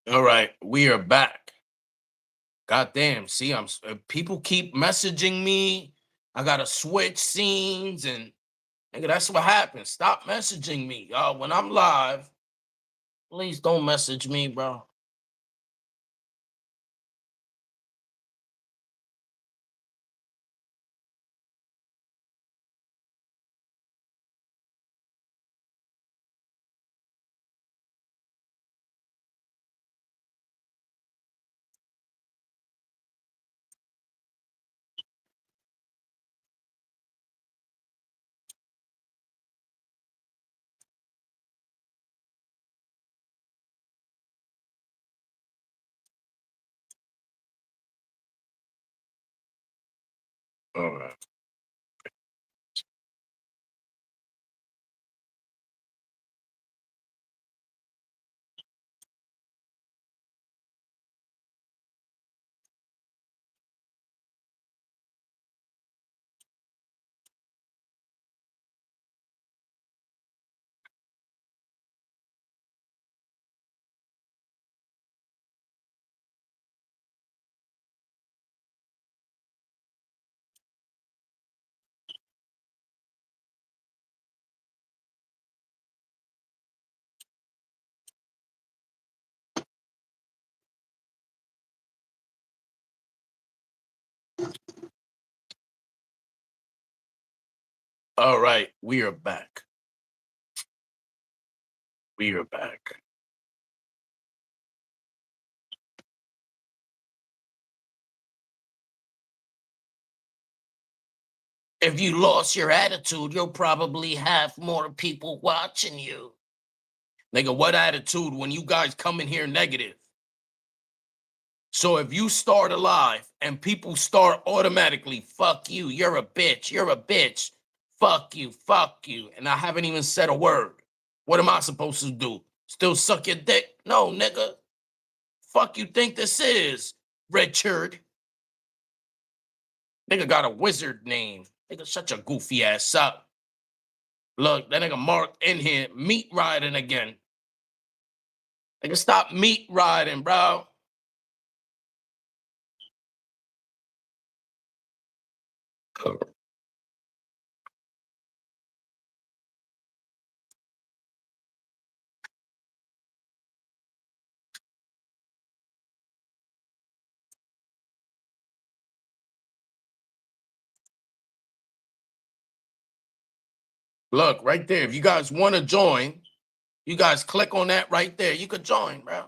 All right, we are back. Goddamn, see, people keep messaging me. I gotta switch scenes, and nigga, that's what happens. Stop messaging me, y'all. When I'm live, please don't message me, bro. All right, all right, we are back. We are back. If you lost your attitude, you'll probably have more people watching you. Nigga, what attitude when you guys come in here negative? So if you start a live and people start automatically, fuck you, you're a bitch, fuck you, and I haven't even said a word, what am I supposed to do? Still suck your dick? No, nigga. Fuck you think this is, Richard? Nigga got a wizard name. Nigga, shut your goofy ass up. Look, that nigga Mark in here, meat riding again. Nigga, stop meat riding, bro. Look, right there. If you guys want to join, you guys click on that right there. You could join, bro.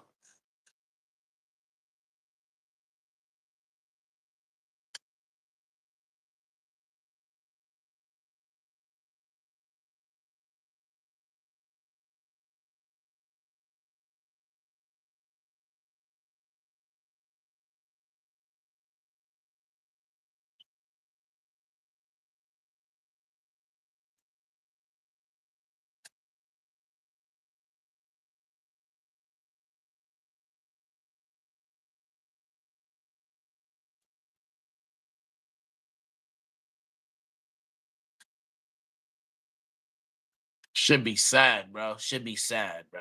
Should be sad, bro. Should be sad, bro.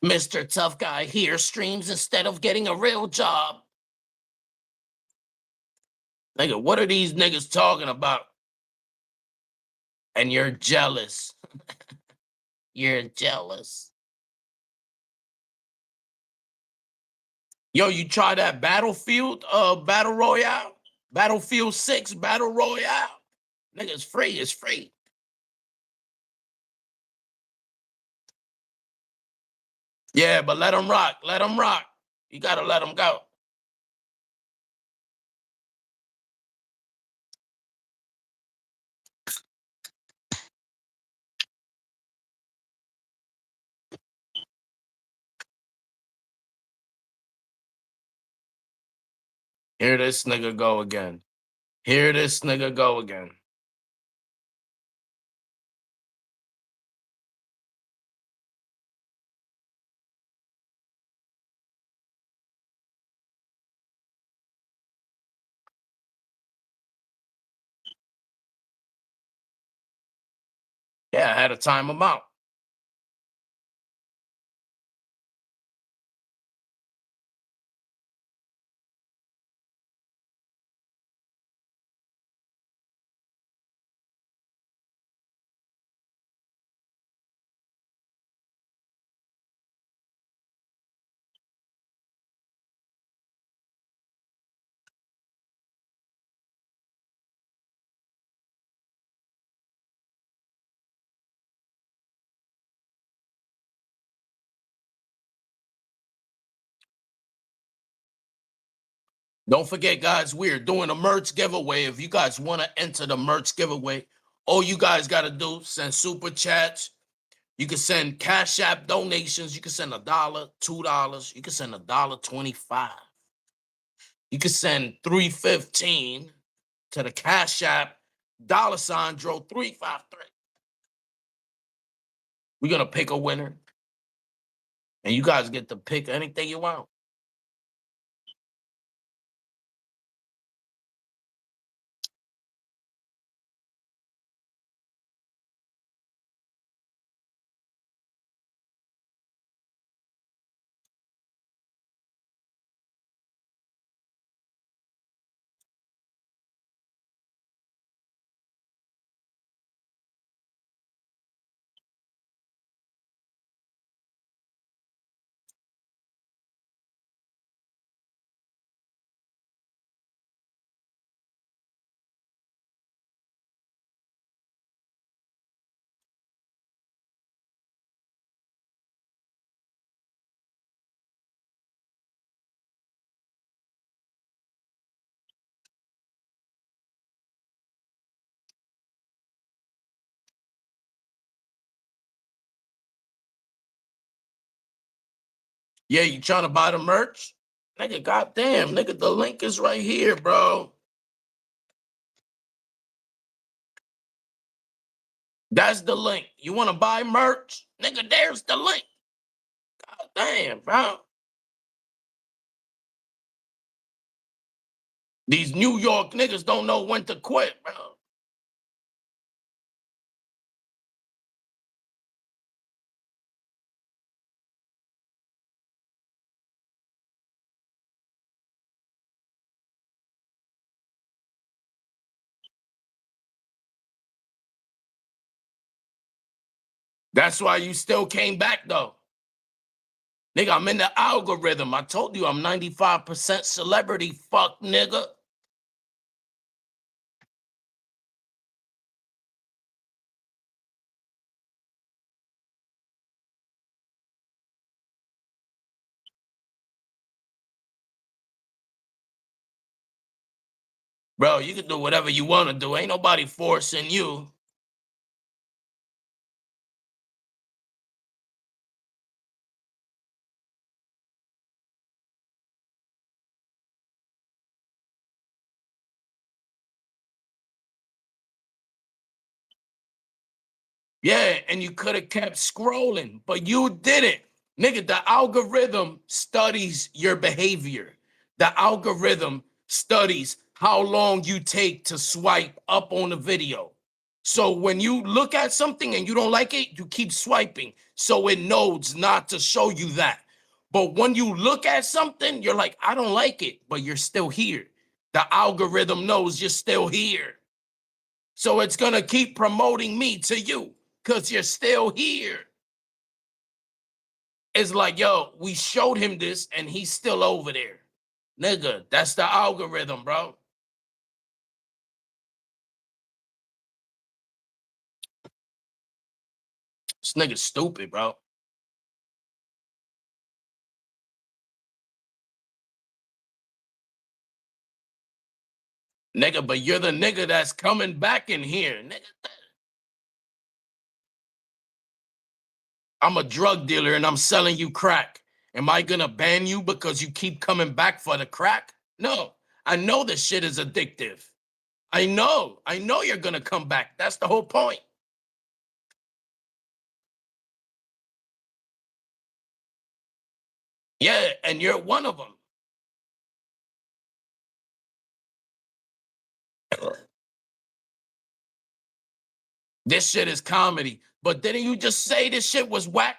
Mr. Tough Guy here streams instead of getting a real job. Nigga, what are these niggas talking about? And you're jealous. You're jealous. Yo, you try that Battlefield Battle Royale? Battlefield 6 Battle Royale? Nigga, it's free. It's free. Yeah, but let them rock. Let them rock. You gotta let them go. Here this nigga go again. Here this nigga go again. Yeah, I had to time him out. Don't forget, guys, we're doing a merch giveaway. If you guys want to enter the merch giveaway, all you guys got to do, send super chats. You can send Cash App donations. You can send $1, $2. You can send $1.25. You can send $3.15 to the Cash App $353. We're gonna pick a winner, and you guys get to pick anything you want. Yeah, you trying to buy the merch? Nigga, goddamn, nigga, the link is right here, bro. That's the link. You want to buy merch? Nigga, there's the link. God damn, bro. These New York niggas don't know when to quit, bro. That's why you still came back, though. Nigga, I'm in the algorithm. I told you I'm 95% celebrity, fuck nigga. Bro, you can do whatever you want to do. Ain't nobody forcing you. Yeah, and you could have kept scrolling, but you didn't. Nigga, the algorithm studies your behavior. The algorithm studies how long you take to swipe up on a video. So when you look at something and you don't like it, you keep swiping. So it knows not to show you that. But when you look at something, you're like, I don't like it, but you're still here. The algorithm knows you're still here. So it's going to keep promoting me to you because you're still here. It's like, yo, we showed him this and he's still over there. Nigga, that's the algorithm, bro. This nigga's stupid, bro. Nigga, but you're the nigga that's coming back in here. Nigga, I'm a drug dealer and I'm selling you crack. Am I gonna ban you because you keep coming back for the crack? No, I know this shit is addictive. I know you're gonna come back. That's the whole point. Yeah, and you're one of them. This shit is comedy. But didn't you just say this shit was whack?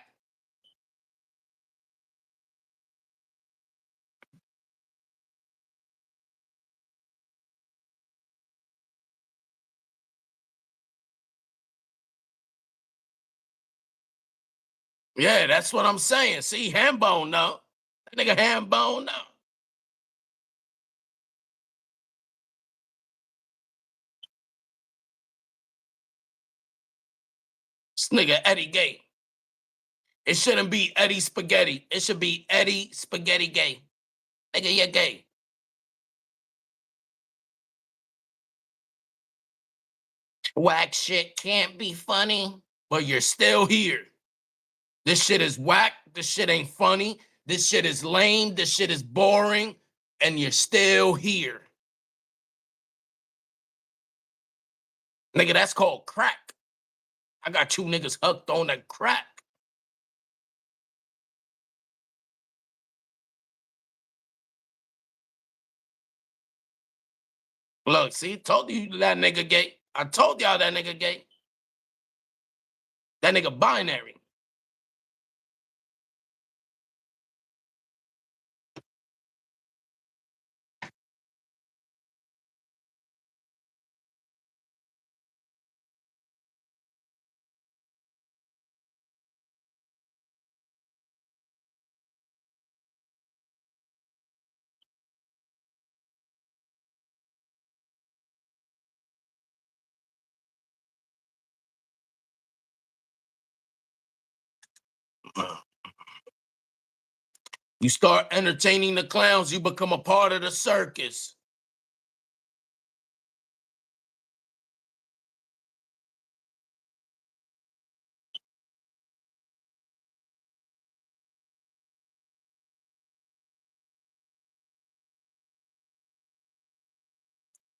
Yeah, that's what I'm saying. See, Hambone, no. That nigga Hambone, no. This nigga Eddie Gay. It shouldn't be Eddie Spaghetti. It should be Eddie Spaghetti Gay. Nigga, you're gay. Whack shit can't be funny, but you're still here. This shit is whack. This shit ain't funny. This shit is lame. This shit is boring. And you're still here. Nigga, that's called crack. I got two niggas hooked on that crack. Look, see, told you that nigga gay. I told y'all that nigga gay. That nigga binary. You start entertaining the clowns, you become a part of the circus.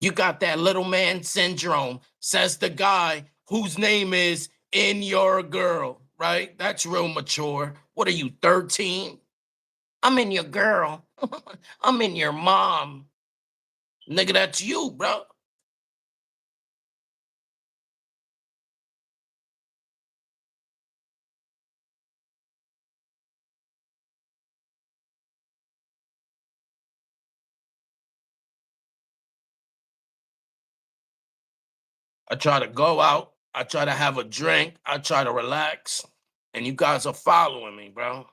You got that little man syndrome, says the guy whose name is In Your Girl, right? That's real mature. What are you, 13? I'm in your girl. I'm in your mom. Nigga, that's you, bro. I try to go out. I try to have a drink. I try to relax. And you guys are following me, bro.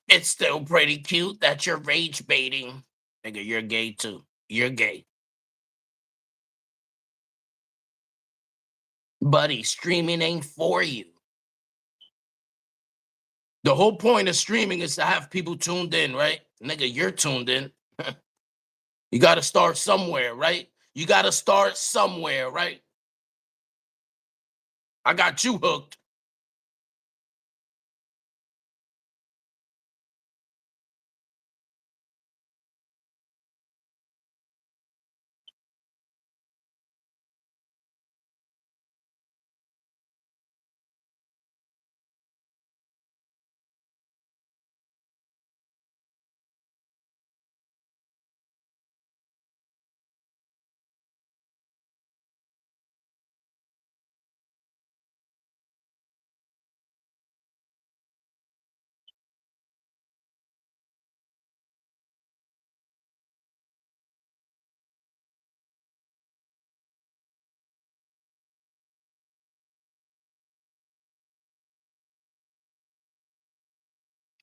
It's still pretty cute that you're rage baiting. Nigga, you're gay too. You're gay. Buddy, streaming ain't for you. The whole point of streaming is to have people tuned in, right? Nigga, you're tuned in. You got to start somewhere, right? You got to start somewhere, right? I got you hooked.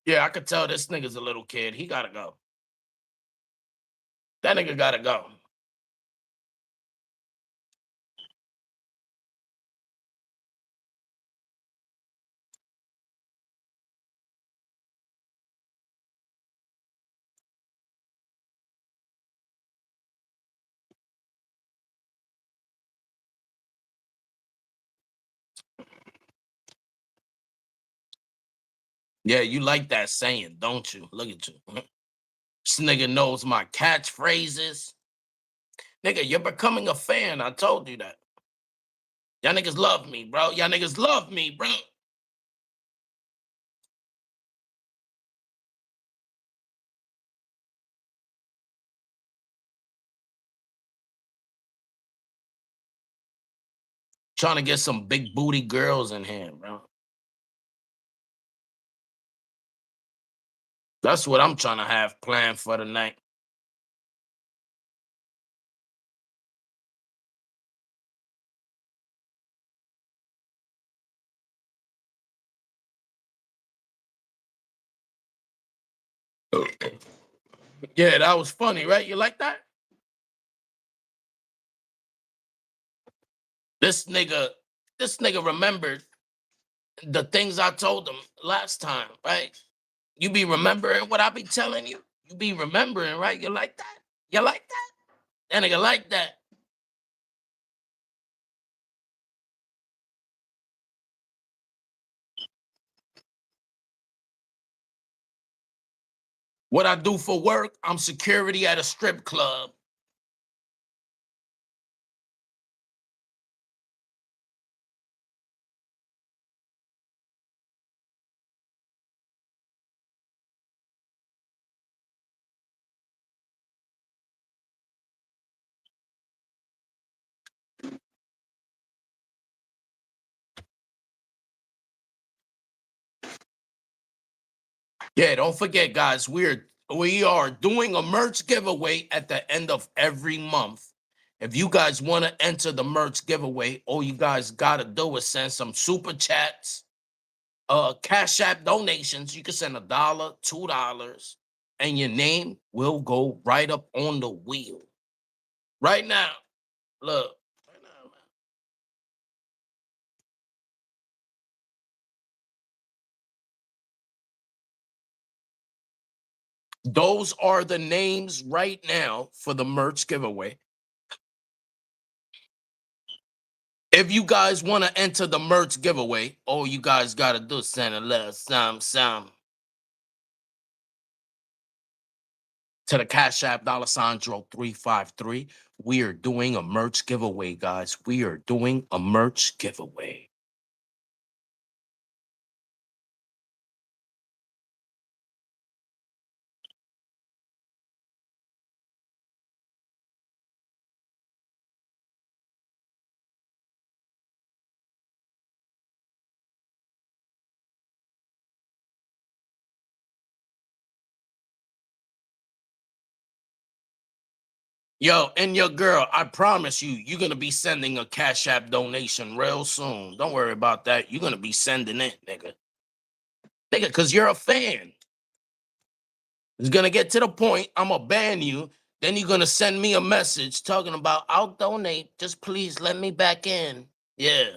Yeah, I could tell this nigga's a little kid. He gotta go. That nigga gotta go. Yeah, you like that saying, don't you? Look at you. This nigga knows my catchphrases. Nigga, you're becoming a fan. I told you that. Y'all niggas love me, bro. Y'all niggas love me, bro. Trying to get some big booty girls in here, bro. That's what I'm trying to have planned for the night. Yeah, that was funny, right? You like that? This nigga, this nigga remembered the things I told him last time, right? You be remembering what I be telling you? You be remembering, right? You like that? You like that? That nigga like that. What I do for work, I'm security at a strip club. Yeah, don't forget, guys, we are doing a merch giveaway at the end of every month. If you guys want to enter the merch giveaway, all you guys gotta do is send some super chats, Cash App donations. You can send $1, $2, and your name will go right up on the wheel. Right now, look. Right now, those are the names right now for the merch giveaway. If you guys want to enter the merch giveaway, all you guys got to do is send a little some to the Cash App $353. We are doing a merch giveaway, guys. We are doing a merch giveaway. Yo, and your girl, I promise you, you're going to be sending a Cash App donation real soon. Don't worry about that. You're going to be sending it, nigga. Nigga, because you're a fan. It's gonna get to the point I'm gonna ban you. Then you're gonna send me a message talking about I'll donate. Just please let me back in. Yeah.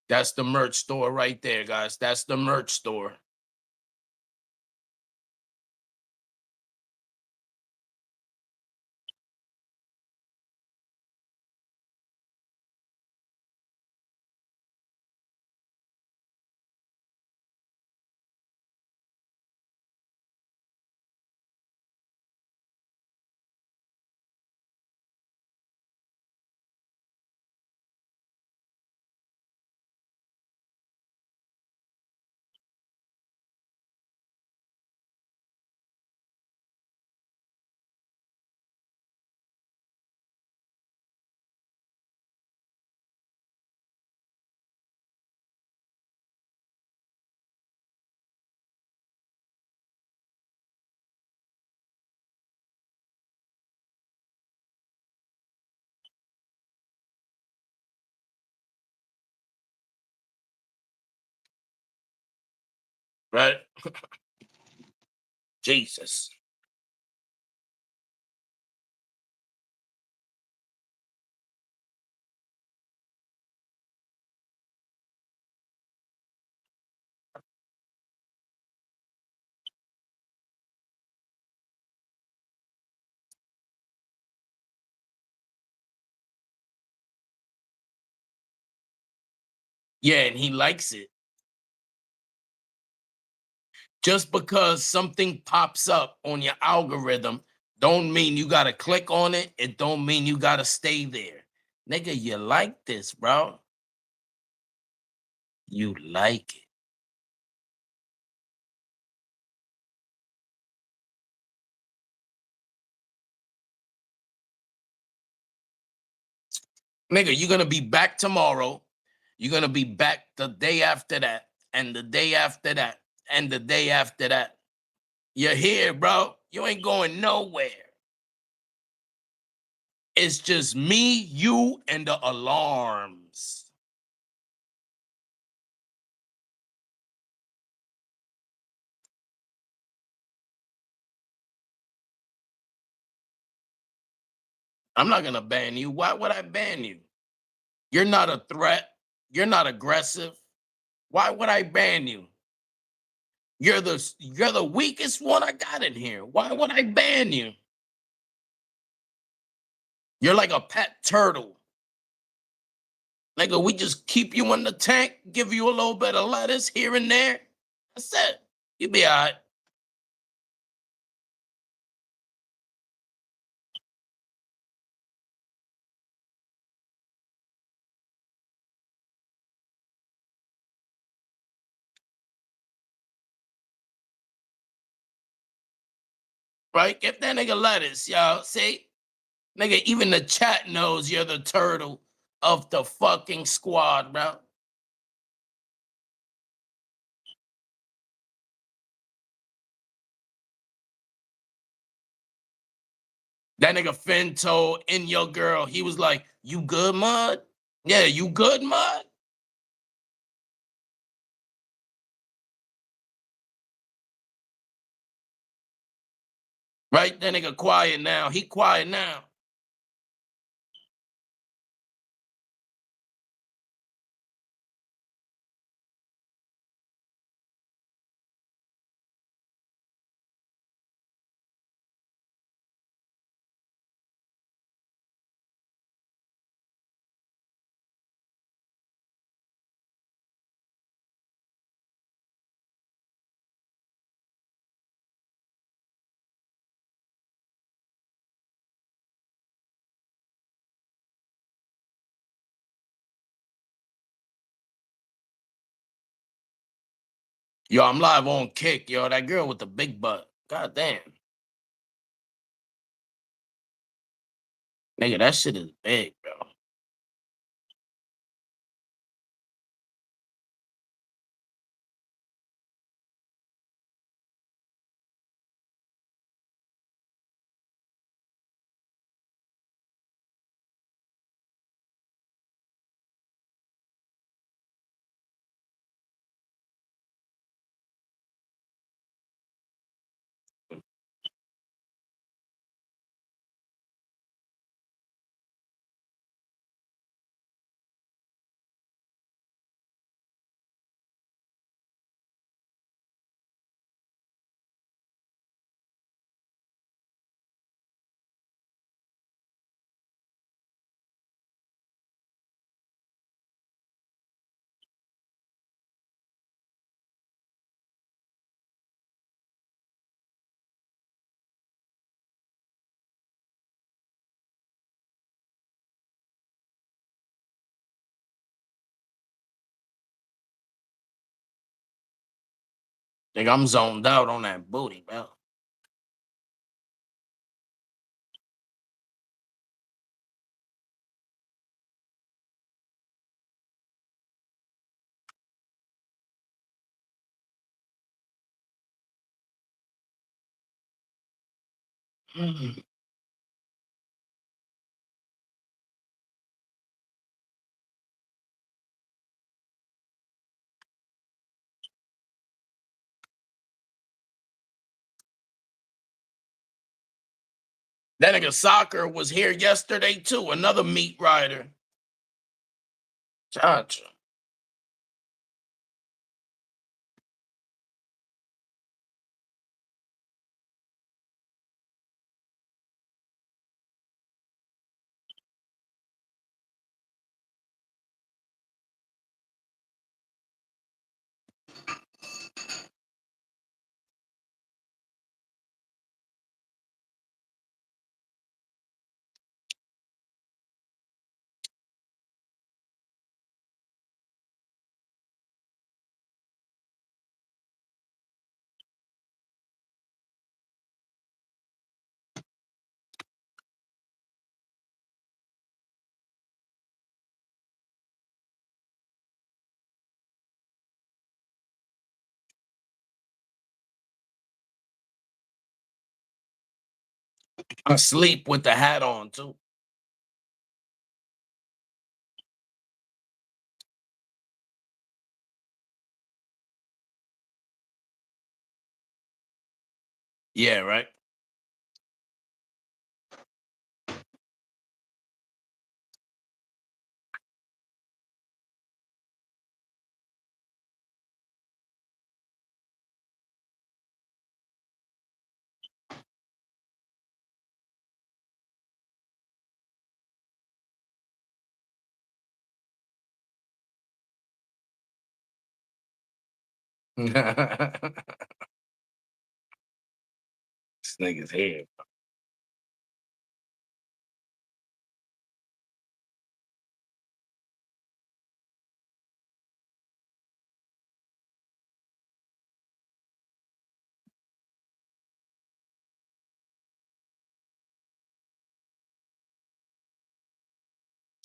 That's the merch store right there, guys. That's the merch store. right? Jesus. Yeah, and he likes it. Just because something pops up on your algorithm don't mean you gotta click on it. It don't mean you gotta stay there. Nigga, you like this, bro. You like it. Nigga, you're gonna be back tomorrow. You're gonna be back the day after that, and the day after that, and the day after that. You're here, bro. You ain't going nowhere. It's just me, you, and the alarms. I'm not gonna ban you. Why would I ban you? You're not a threat. You're not aggressive. Why would I ban you? You're the weakest one I got in here. Why would I ban you? You're like a pet turtle. Nigga, we just keep you in the tank, give you a little bit of lettuce here and there. That's it. You be all right. Right? Give that nigga lettuce, y'all. See? Nigga, even the chat knows you're the turtle of the fucking squad, bro. That nigga Finn told in your girl, he was like, you good, mud? Yeah, you good, mud? Right? That nigga quiet now. He quiet now. Yo, I'm live on Kick, yo. That girl with the big butt. God damn. Nigga, that shit is big, bro. Nigga, I'm zoned out on that booty, bro. Mm. That nigga Soccer was here yesterday too. Another meat rider. Gotcha. I sleep with the hat on too. Yeah, right. This nigga's here.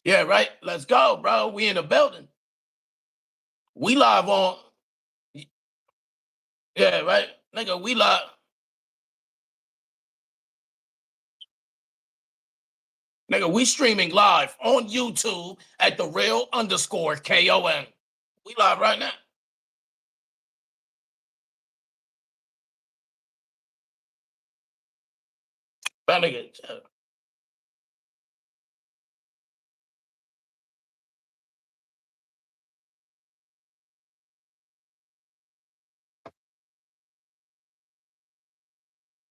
Yeah, right. Let's go, bro. We in the building. We live on. Yeah, right. Nigga, we live. Nigga, we streaming live on YouTube at the real underscore KON. We live right now. That nigga.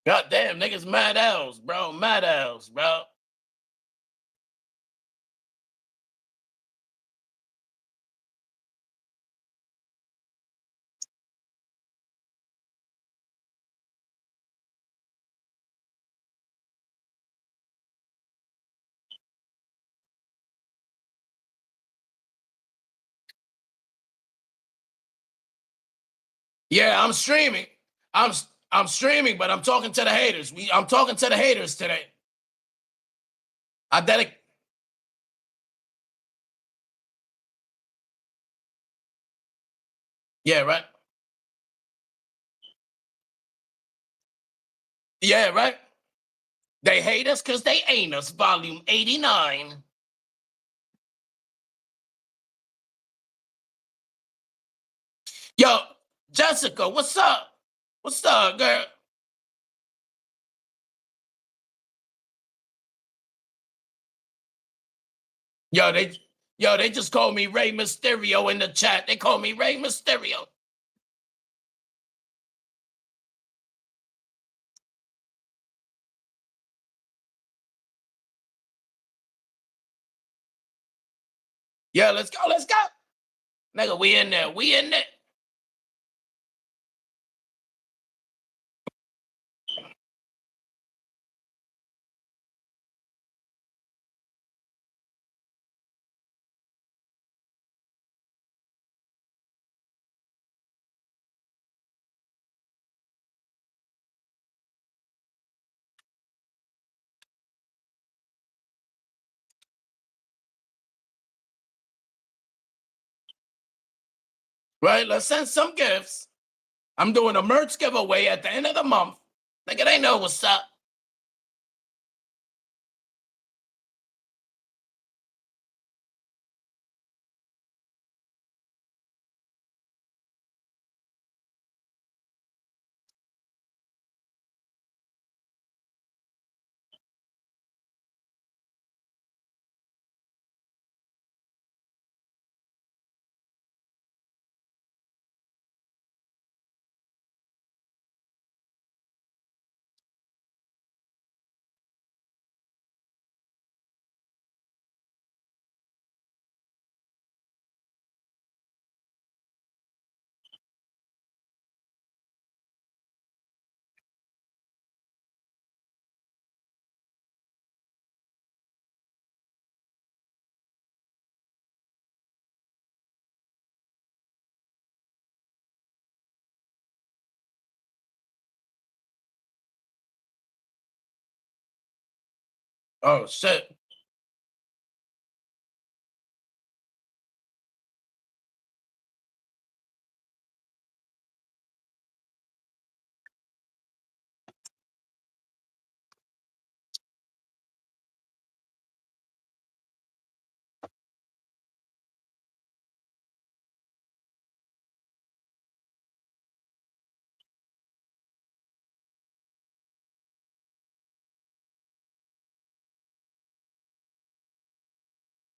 Goddamn, niggas mad owls, bro. Mad owls, bro. Yeah, I'm streaming. I'm I'm streaming, but I'm talking to the haters. I'm talking to the haters today. I dedicate. Yeah, right. Yeah, right. They hate us because they ain't us. Volume 89. Yo, Jessica, what's up? What's up, girl? Yo, they just called me Ray Mysterio in the chat. They call me Ray Mysterio. Yeah, let's go, let's go. Nigga, we in there. We in there. Right? Let's send some gifts. I'm doing a merch giveaway at the end of the month. Nigga, they know what's up. Oh shit.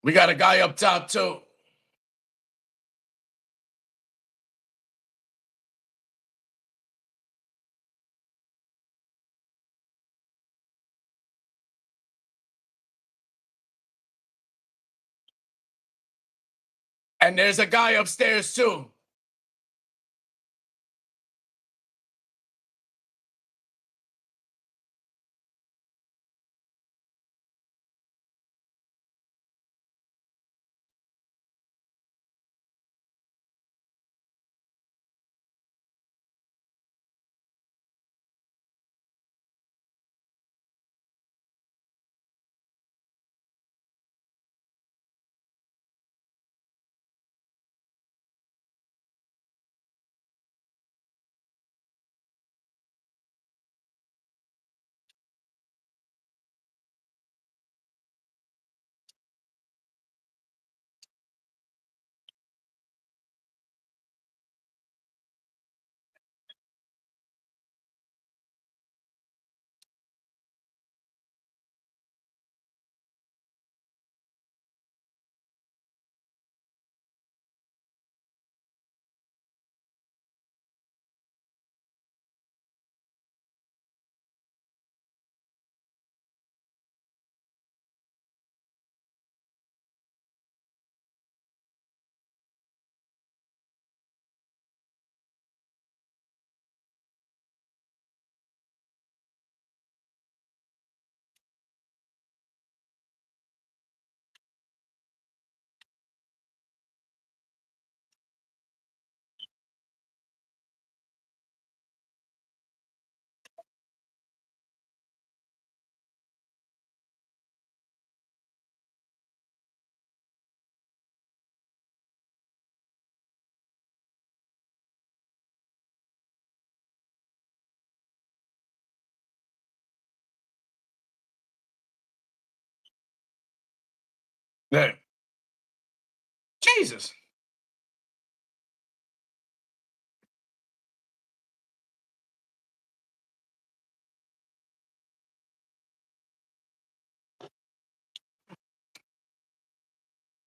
We got a guy up top too. And there's a guy upstairs too. Yeah. Jesus.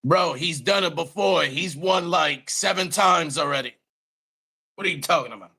Bro, he's done it before. He's won like 7 times already. What are you talking about?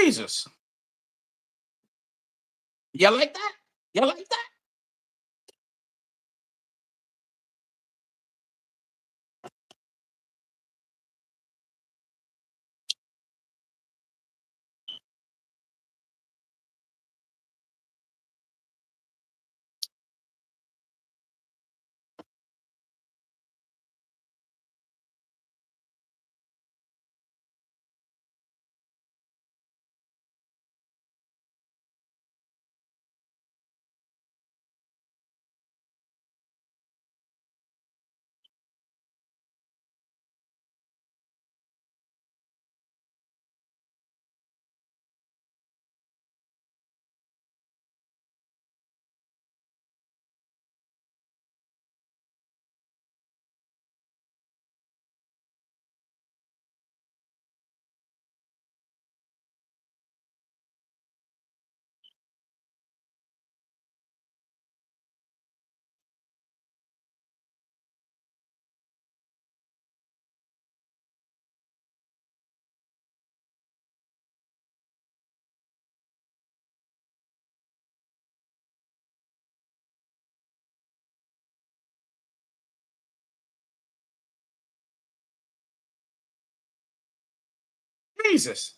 Jesus. You like that? You like that? Jesus.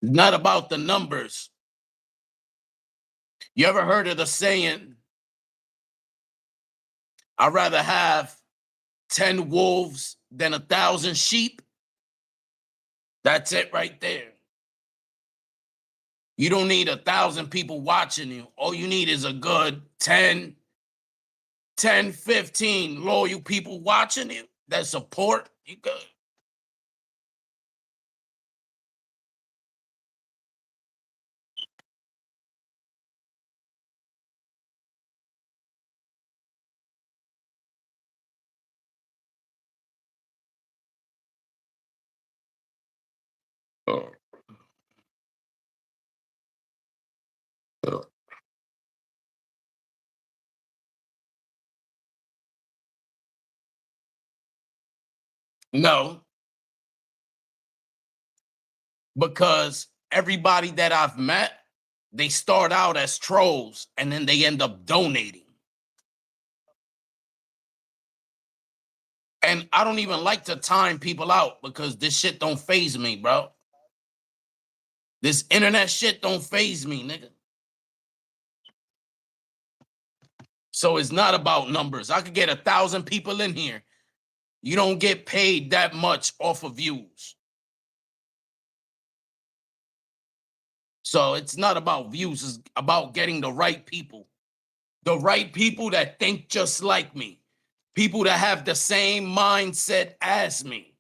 Not about the numbers. You ever heard of the saying, I'd rather have 10 wolves than 1,000 sheep? That's it right there. You don't need 1,000 people watching you. All you need is a good 15 loyal people watching you that support you good. No, because everybody that I've met, they start out as trolls and then they end up donating. And I don't even like to time people out because this shit don't phase me, bro. This internet shit don't phase me, nigga. So it's not about numbers. I could get 1,000 people in here. You don't get paid that much off of views. So it's not about views. It's about getting the right people. The right people that think just like me. People that have the same mindset as me.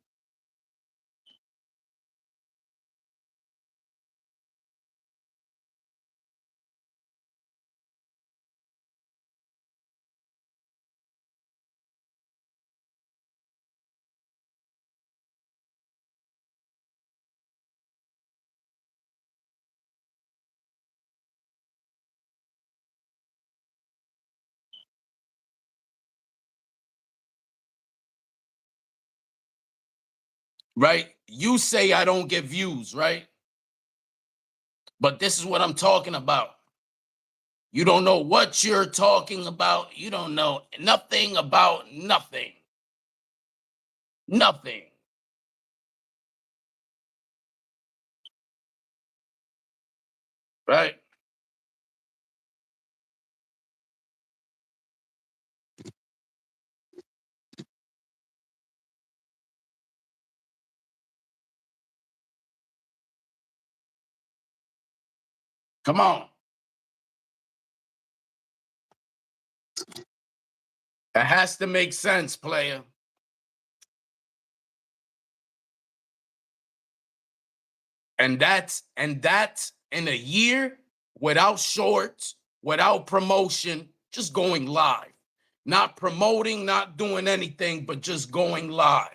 Right? You say I don't get views, right? But this is what I'm talking about. You don't know what you're talking about. You don't know nothing about nothing. Nothing. Right? Come on. It has to make sense, player. And that's in a year without shorts, without promotion, just going live. Not promoting, not doing anything, but just going live.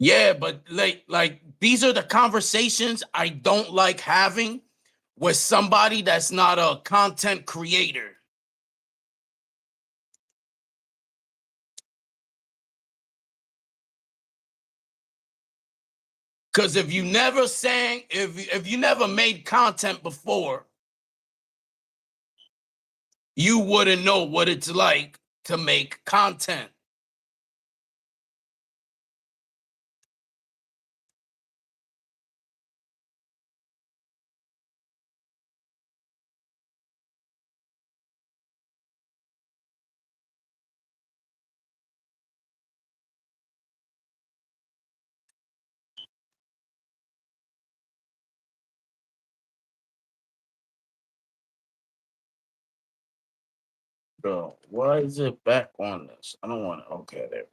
Yeah, but like these are the conversations I don't like having with somebody that's not a content creator. Because if you never sang, if you never made content before, you wouldn't know what it's like to make content. Bro, why is it back on this? I don't want to. Okay, there.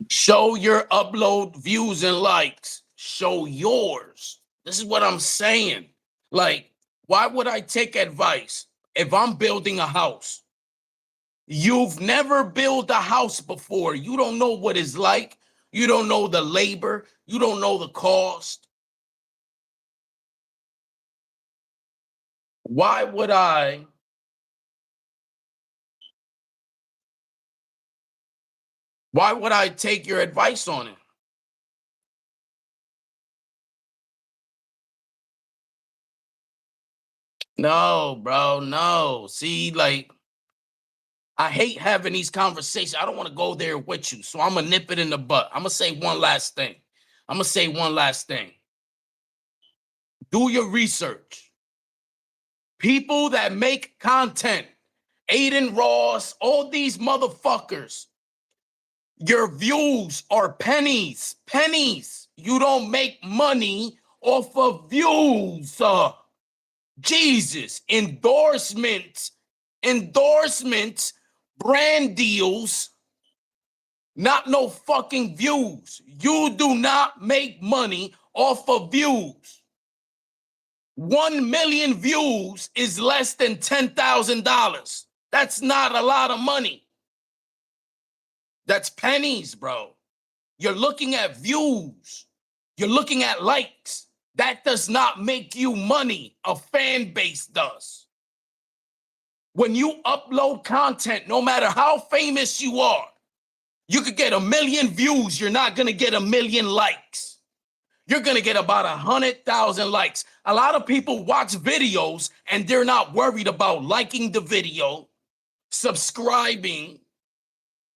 Show your upload views and likes. Show yours. This is what I'm saying. Like, why would I take advice if I'm building a house? You've never built a house before. You don't know what it's like. You don't know the labor. You don't know the cost. Why would I? Why would I take your advice on it? No, bro, no. See, like, I hate having these conversations. I don't want to go there with you. So I'm going to nip it in the butt. I'm going to say one last thing. I'm going to say one last thing. Do your research. People that make content, Aiden Ross, all these motherfuckers, your views are pennies, pennies. You don't make money off of views. Jesus, endorsements, brand deals, not no fucking views. You do not make money off of views. 1 million views is less than $10,000. That's not a lot of money. That's pennies, bro. You're looking at views. You're looking at likes. That does not make you money. A fan base does. When you upload content, no matter how famous you are, you could get 1 million views. You're not going to get 1 million likes. You're going to get about 100,000 likes. A lot of people watch videos and they're not worried about liking the video, subscribing.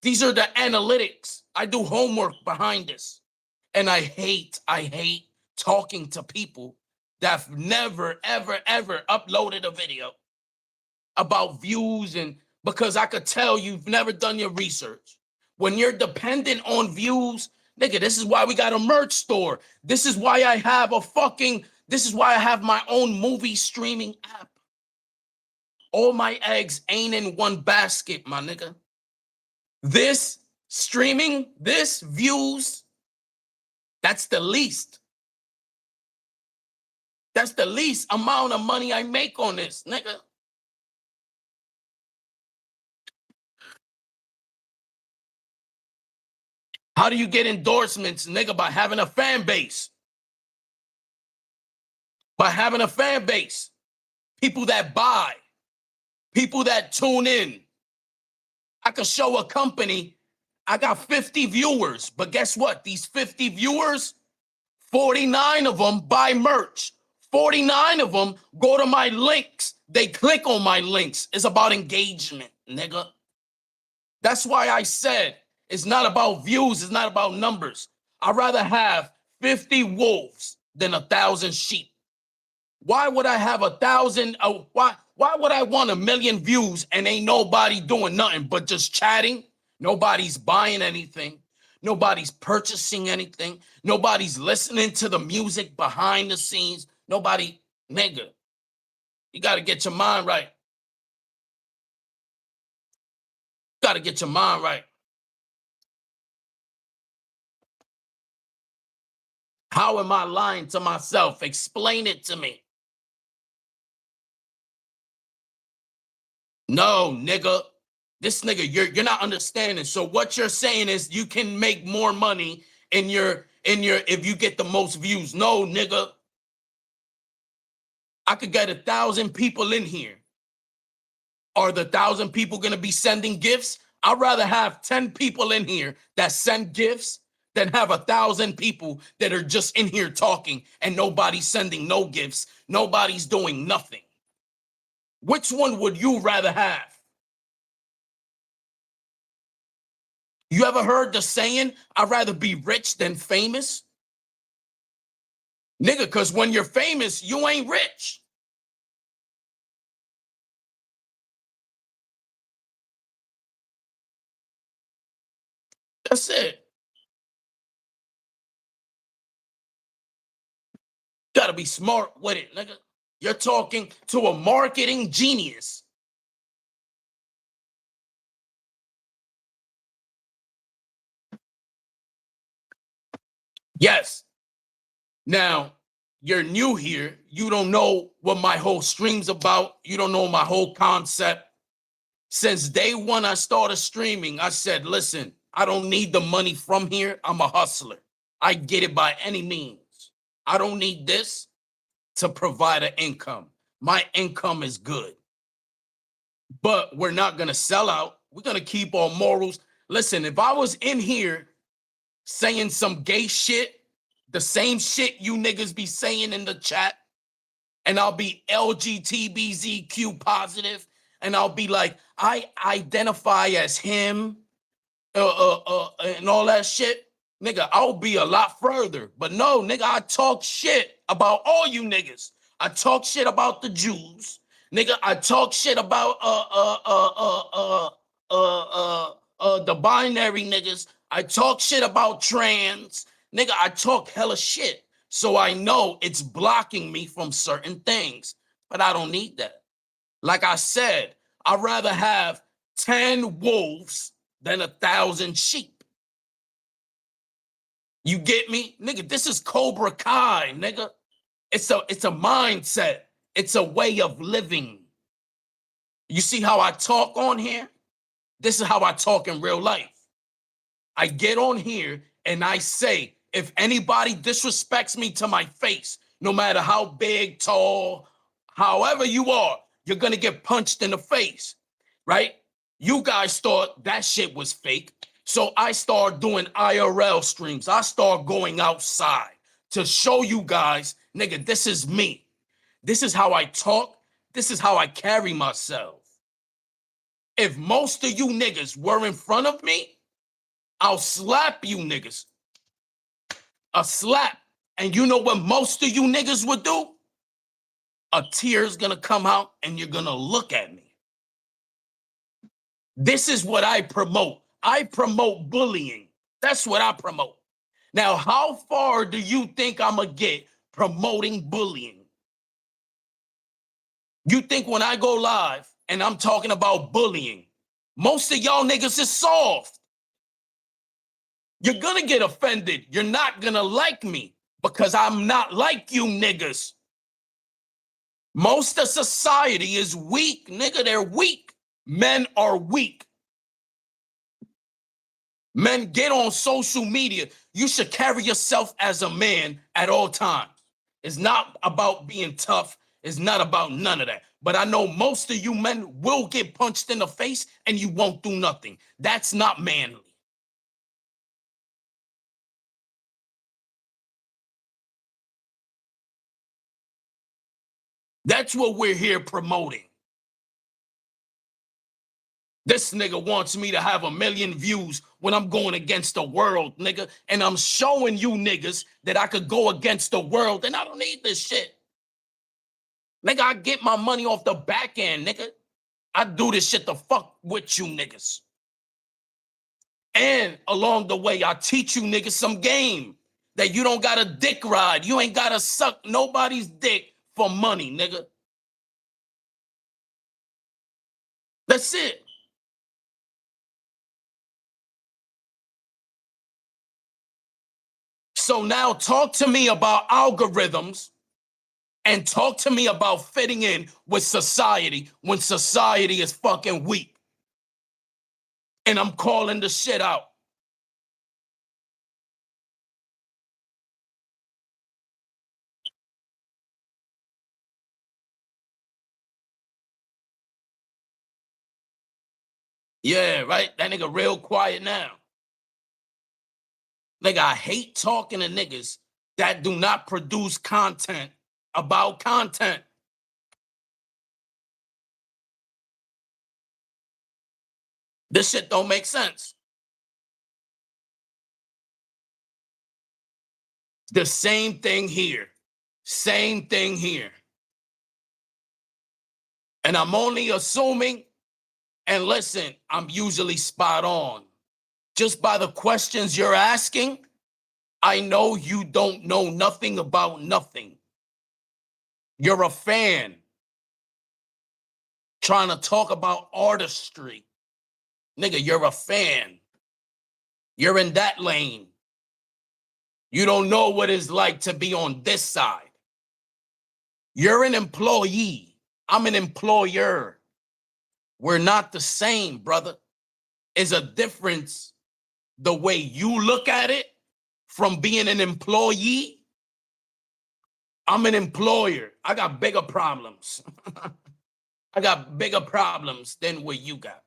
These are the analytics. I do homework behind this. And I hate talking to people that have never, ever, ever uploaded a video about views, and because I could tell you've never done your research. When you're dependent on views, nigga, this is why we got a merch store. This is why I have my own movie streaming app. All my eggs ain't in one basket, my nigga. This streaming, this views, that's the least. That's the least amount of money I make on this, nigga. How do you get endorsements, nigga? By having a fan base. By having a fan base. People that buy. People that tune in. I could show a company, I got 50 viewers, but guess what? These 50 viewers, 49 of them buy merch. 49 of them go to my links. They click on my links. It's about engagement, nigga. That's why I said, it's not about views. It's not about numbers. I'd rather have 50 wolves than 1,000 sheep. Why would I have 1,000? Why would I want 1 million views and ain't nobody doing nothing but just chatting? Nobody's buying anything. Nobody's purchasing anything. Nobody's listening to the music behind the scenes. Nobody, nigga. You got to get your mind right. You got to get your mind right. How am I lying to myself? Explain it to me. No, nigga. This nigga, you're not understanding. So what you're saying is you can make more money in your if you get the most views. No, nigga. I could get 1,000 people in here. Are the 1,000 people gonna be sending gifts? I'd rather have 10 people in here that send gifts than have 1,000 people that are just in here talking and nobody's sending no gifts. Nobody's doing nothing. Which one would you rather have? You ever heard the saying, I'd rather be rich than famous? Nigga, because when you're famous, you ain't rich. That's it. Gotta be smart with it, nigga. You're talking to a marketing genius. Yes. Now, you're new here. You don't know what my whole stream's about. You don't know my whole concept. Since day one, I started streaming. I said, listen, I don't need the money from here. I'm a hustler. I get it by any means. I don't need this to provide an income. My income is good. But we're not going to sell out. We're going to keep our morals. Listen, if I was in here saying some gay shit, the same shit you niggas be saying in the chat, and I'll be LGBTQ positive, and I'll be like, I identify as him, and all that shit, nigga, I'll be a lot further. But no, nigga, I talk shit about all you niggas. I talk shit about the Jews, nigga. I talk shit about the binary niggas. I talk shit about trans, nigga. I talk hella shit. So I know it's blocking me from certain things, but I don't need that. Like I said, I'd rather have 10 wolves than 1,000 sheep. You get me? Nigga, this is Cobra Kai, nigga. It's a mindset. It's a way of living. You see how I talk on here? This is how I talk in real life. I get on here and I say, if anybody disrespects me to my face, no matter how big, tall, however you are, you're going to get punched in the face, right? You guys thought that shit was fake. So I start doing IRL streams. I start going outside to show you guys, nigga, this is me. This is how I talk. This is how I carry myself. If most of you niggas were in front of me, I'll slap you niggas. A slap. And you know what most of you niggas would do? A tear's gonna come out and you're gonna look at me. This is what I promote. I promote bullying. That's what I promote. Now, how far do you think I'm gonna get promoting bullying? You think when I go live and I'm talking about bullying, most of y'all niggas is soft. You're gonna get offended. You're not gonna like me because I'm not like you niggas. Most of society is weak, nigga. They're weak. Men are weak. Men get on social media. You should carry yourself as a man at all times. It's not about being tough. It's not about none of that. But I know most of you men will get punched in the face and you won't do nothing. That's not manly. That's what we're here promoting. This nigga wants me to have 1 million views when I'm going against the world, nigga. And I'm showing you niggas that I could go against the world and I don't need this shit. Nigga, I get my money off the back end, nigga. I do this shit to fuck with you niggas. And along the way, I teach you niggas some game that you don't got a dick ride. You ain't got to suck nobody's dick for money, nigga. That's it. So now talk to me about algorithms and talk to me about fitting in with society when society is fucking weak. And I'm calling the shit out. Yeah, right? That nigga real quiet now. Nigga, I hate talking to niggas that do not produce content about content. This shit don't make sense. The same thing here. Same thing here. And I'm only assuming, and listen, I'm usually spot on. Just by the questions you're asking, I know you don't know nothing about nothing. You're a fan trying to talk about artistry. Nigga, you're a fan. You're in that lane. You don't know what it's like to be on this side. You're an employee. I'm an employer. We're not the same, brother. Is a difference the way you look at it from being an employee. I'm an employer. I got bigger problems. I got bigger problems than what you got.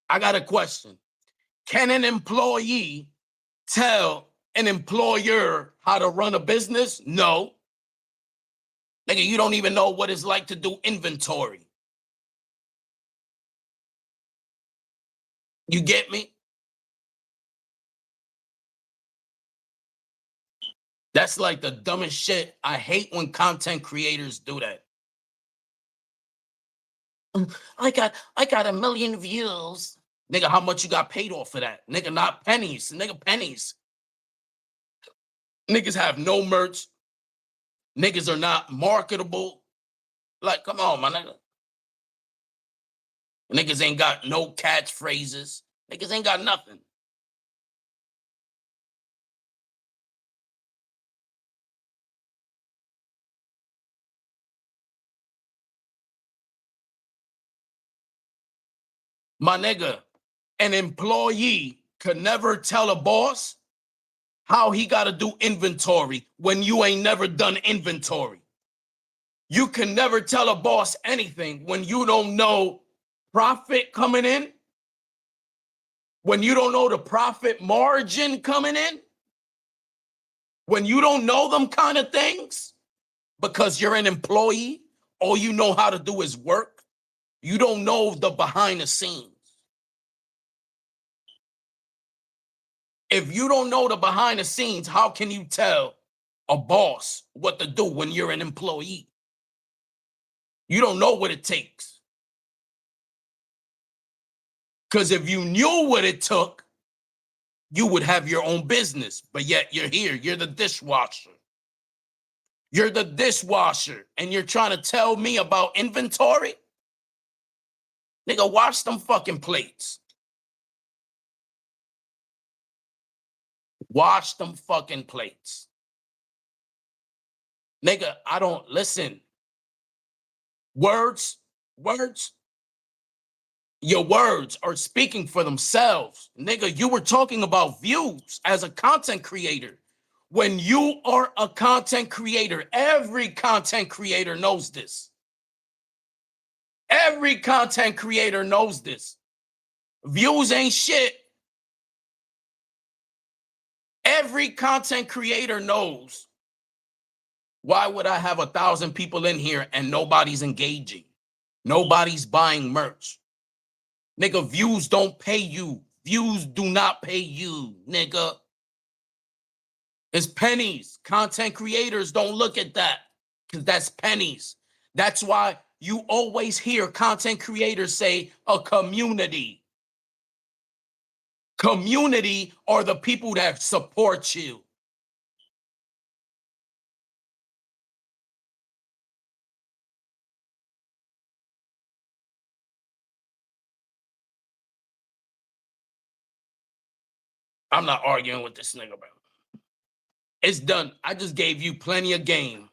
I got a question. Can an employee tell an employer how to run a business? No. Nigga, you don't even know what it's like to do inventory. You get me? That's like the dumbest shit. I hate when content creators do that. I got 1 million views. Nigga, how much you got paid off for that? Nigga, not pennies. Nigga, pennies. Niggas have no merch. Niggas are not marketable. Like, come on, my nigga. Niggas ain't got no catchphrases. Niggas ain't got nothing. My nigga, an employee could never tell a boss how he got to do inventory when you ain't never done inventory. You can never tell a boss anything when you don't know profit coming in, when you don't know the profit margin coming in, when you don't know them kind of things because you're an employee, all you know how to do is work. You don't know the behind the scenes. If you don't know the behind the scenes, how can you tell a boss what to do when you're an employee? You don't know what it takes. Because if you knew what it took, you would have your own business. But yet you're here. You're the dishwasher. You're the dishwasher. And you're trying to tell me about inventory? Nigga, wash them fucking plates. Wash them fucking plates. Nigga, I don't listen. Words. Your words are speaking for themselves. Nigga, you were talking about views as a content creator. When you are a content creator, every content creator knows this. Every content creator knows this. Views ain't shit. Every content creator knows. Why would I have 1,000 people in here and nobody's engaging? Nobody's buying merch. Nigga, views don't pay you. Views do not pay you, nigga. It's pennies. Content creators don't look at that because that's pennies. That's why you always hear content creators say a community. Community are the people that support you. I'm not arguing with this nigga, bro. It's done. I just gave you plenty of game.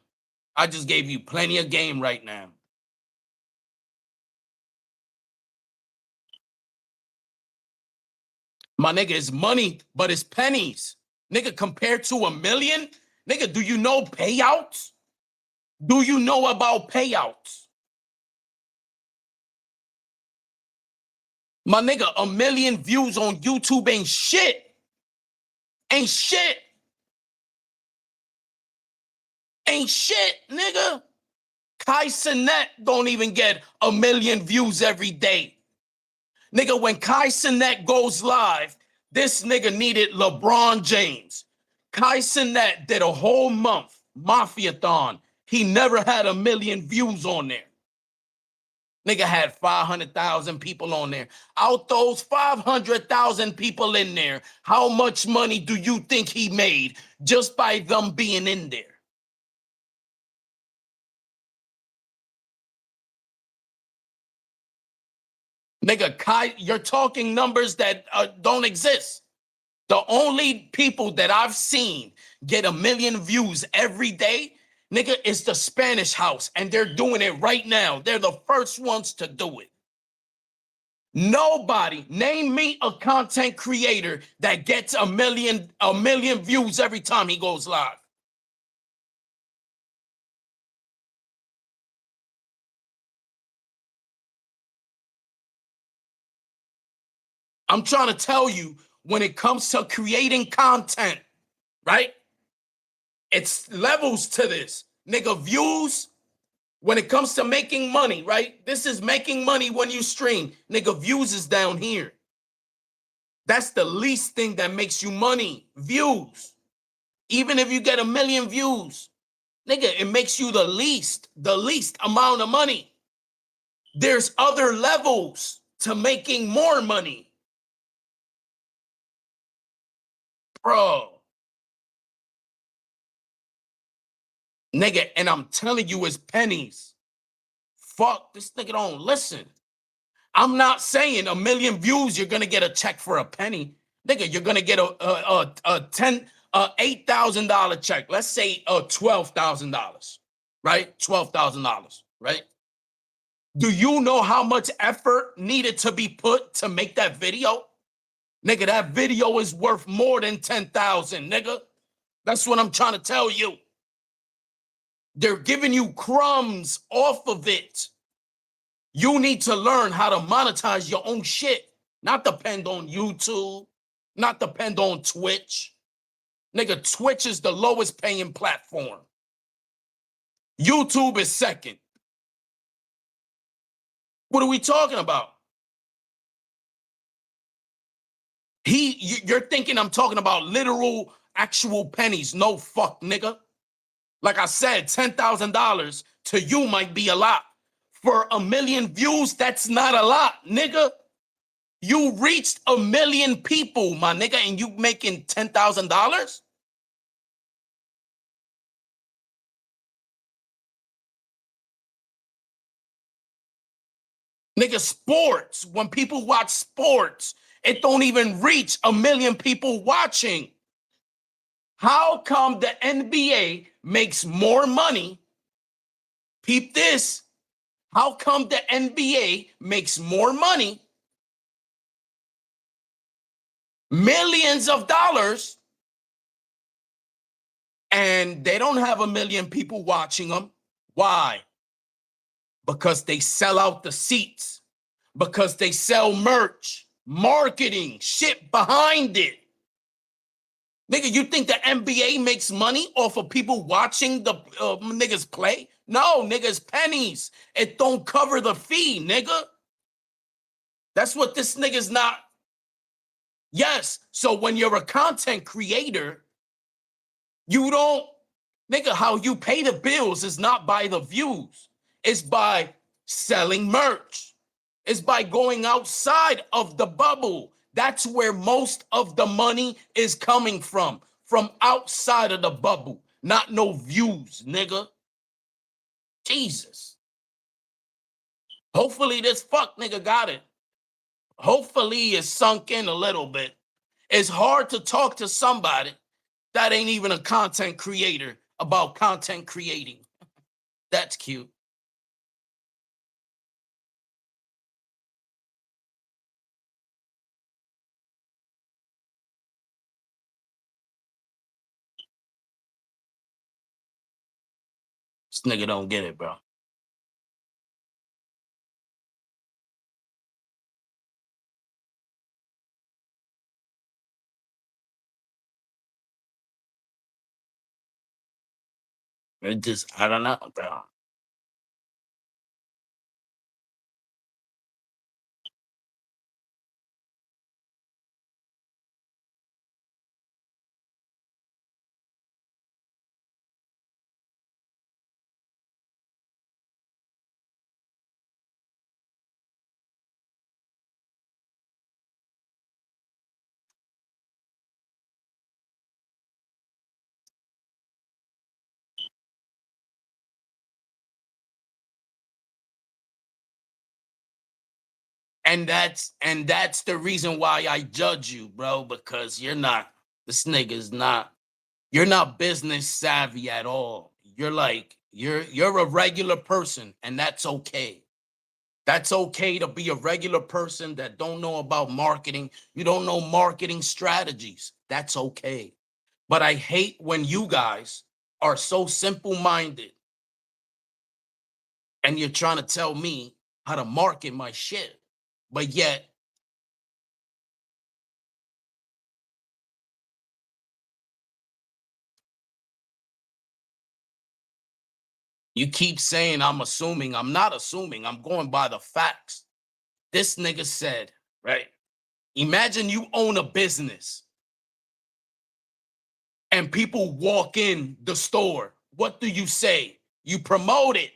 I just gave you plenty of game right now. My nigga, it's money, but it's pennies. Nigga, compared to $1 million, nigga, do you know payouts? Do you know about payouts? My nigga, 1 million views on YouTube ain't shit. Ain't shit. Ain't shit, nigga. Kai Cenat don't even get 1 million views every day. Nigga, when Kai Cenat goes live, this nigga needed LeBron James. Kai Cenat did a whole month, Mafiathon. He never had 1 million views on there. Nigga had 500,000 people on there. Out those 500,000 people in there, how much money do you think he made just by them being in there? Nigga, Kai, you're talking numbers that don't exist. The only people that I've seen get 1 million views every day, nigga, is the Spanish House, and they're doing it right now. They're the first ones to do it. Nobody, name me a content creator that gets 1 million views every time he goes live. I'm trying to tell you, when it comes to creating content, right? It's levels to this. Nigga, views, when it comes to making money, right? This is making money when you stream. Nigga, views is down here. That's the least thing that makes you money. Views. Even if you get 1 million views, nigga, it makes you the least amount of money. There's other levels to making more money. Bro. Nigga, and I'm telling you, it's pennies. Fuck, this nigga don't listen. I'm not saying 1 million views, you're gonna get a check for a penny. Nigga, you're gonna get a $8,000 check. Let's say $12,000, right? $12,000, right? Do you know how much effort needed to be put to make that video? Nigga, that video is worth more than 10,000, nigga. That's what I'm trying to tell you. They're giving you crumbs off of it. You need to learn how to monetize your own shit, not depend on YouTube, not depend on Twitch. Nigga, Twitch is the lowest paying platform. YouTube is second. What are we talking about? You're thinking I'm talking about literal, actual pennies. No, fuck, nigga. Like I said, $10,000 to you might be a lot. For 1 million views, that's not a lot, nigga. You reached 1 million people, my nigga, and you making $10,000? Nigga, sports, when people watch sports, it don't even reach 1 million people watching. How come the NBA makes more money? Peep this. How come the NBA makes more money, millions of dollars, and they don't have 1 million people watching them? Why? Because they sell out the seats, because they sell merch, marketing, shit behind it. Nigga, you think the NBA makes money off of people watching the niggas play? No, niggas, pennies. It don't cover the fee, nigga. That's what this nigga's not. Yes, so when you're a content creator, you don't, nigga, how you pay the bills is not by the views. It's by selling merch. It's by going outside of the bubble. That's where most of the money is coming from outside of the bubble. Not no views, nigga. Jesus. Hopefully this fuck nigga got it. Hopefully it's sunk in a little bit. It's hard to talk to somebody that ain't even a content creator about content creating. That's cute. This nigga don't get it, bro. It just, I don't know, bro. And that's the reason why I judge you, bro, because you're not, this nigga's not, you're not business savvy at all. You're like, you're a regular person, and that's okay. That's okay to be a regular person that don't know about marketing. You don't know marketing strategies. That's okay. But I hate when you guys are so simple-minded and you're trying to tell me how to market my shit. But yet, you keep saying I'm assuming. I'm not assuming. I'm going by the facts. This nigga said, right? Imagine you own a business and people walk in the store. What do you say? You promote it.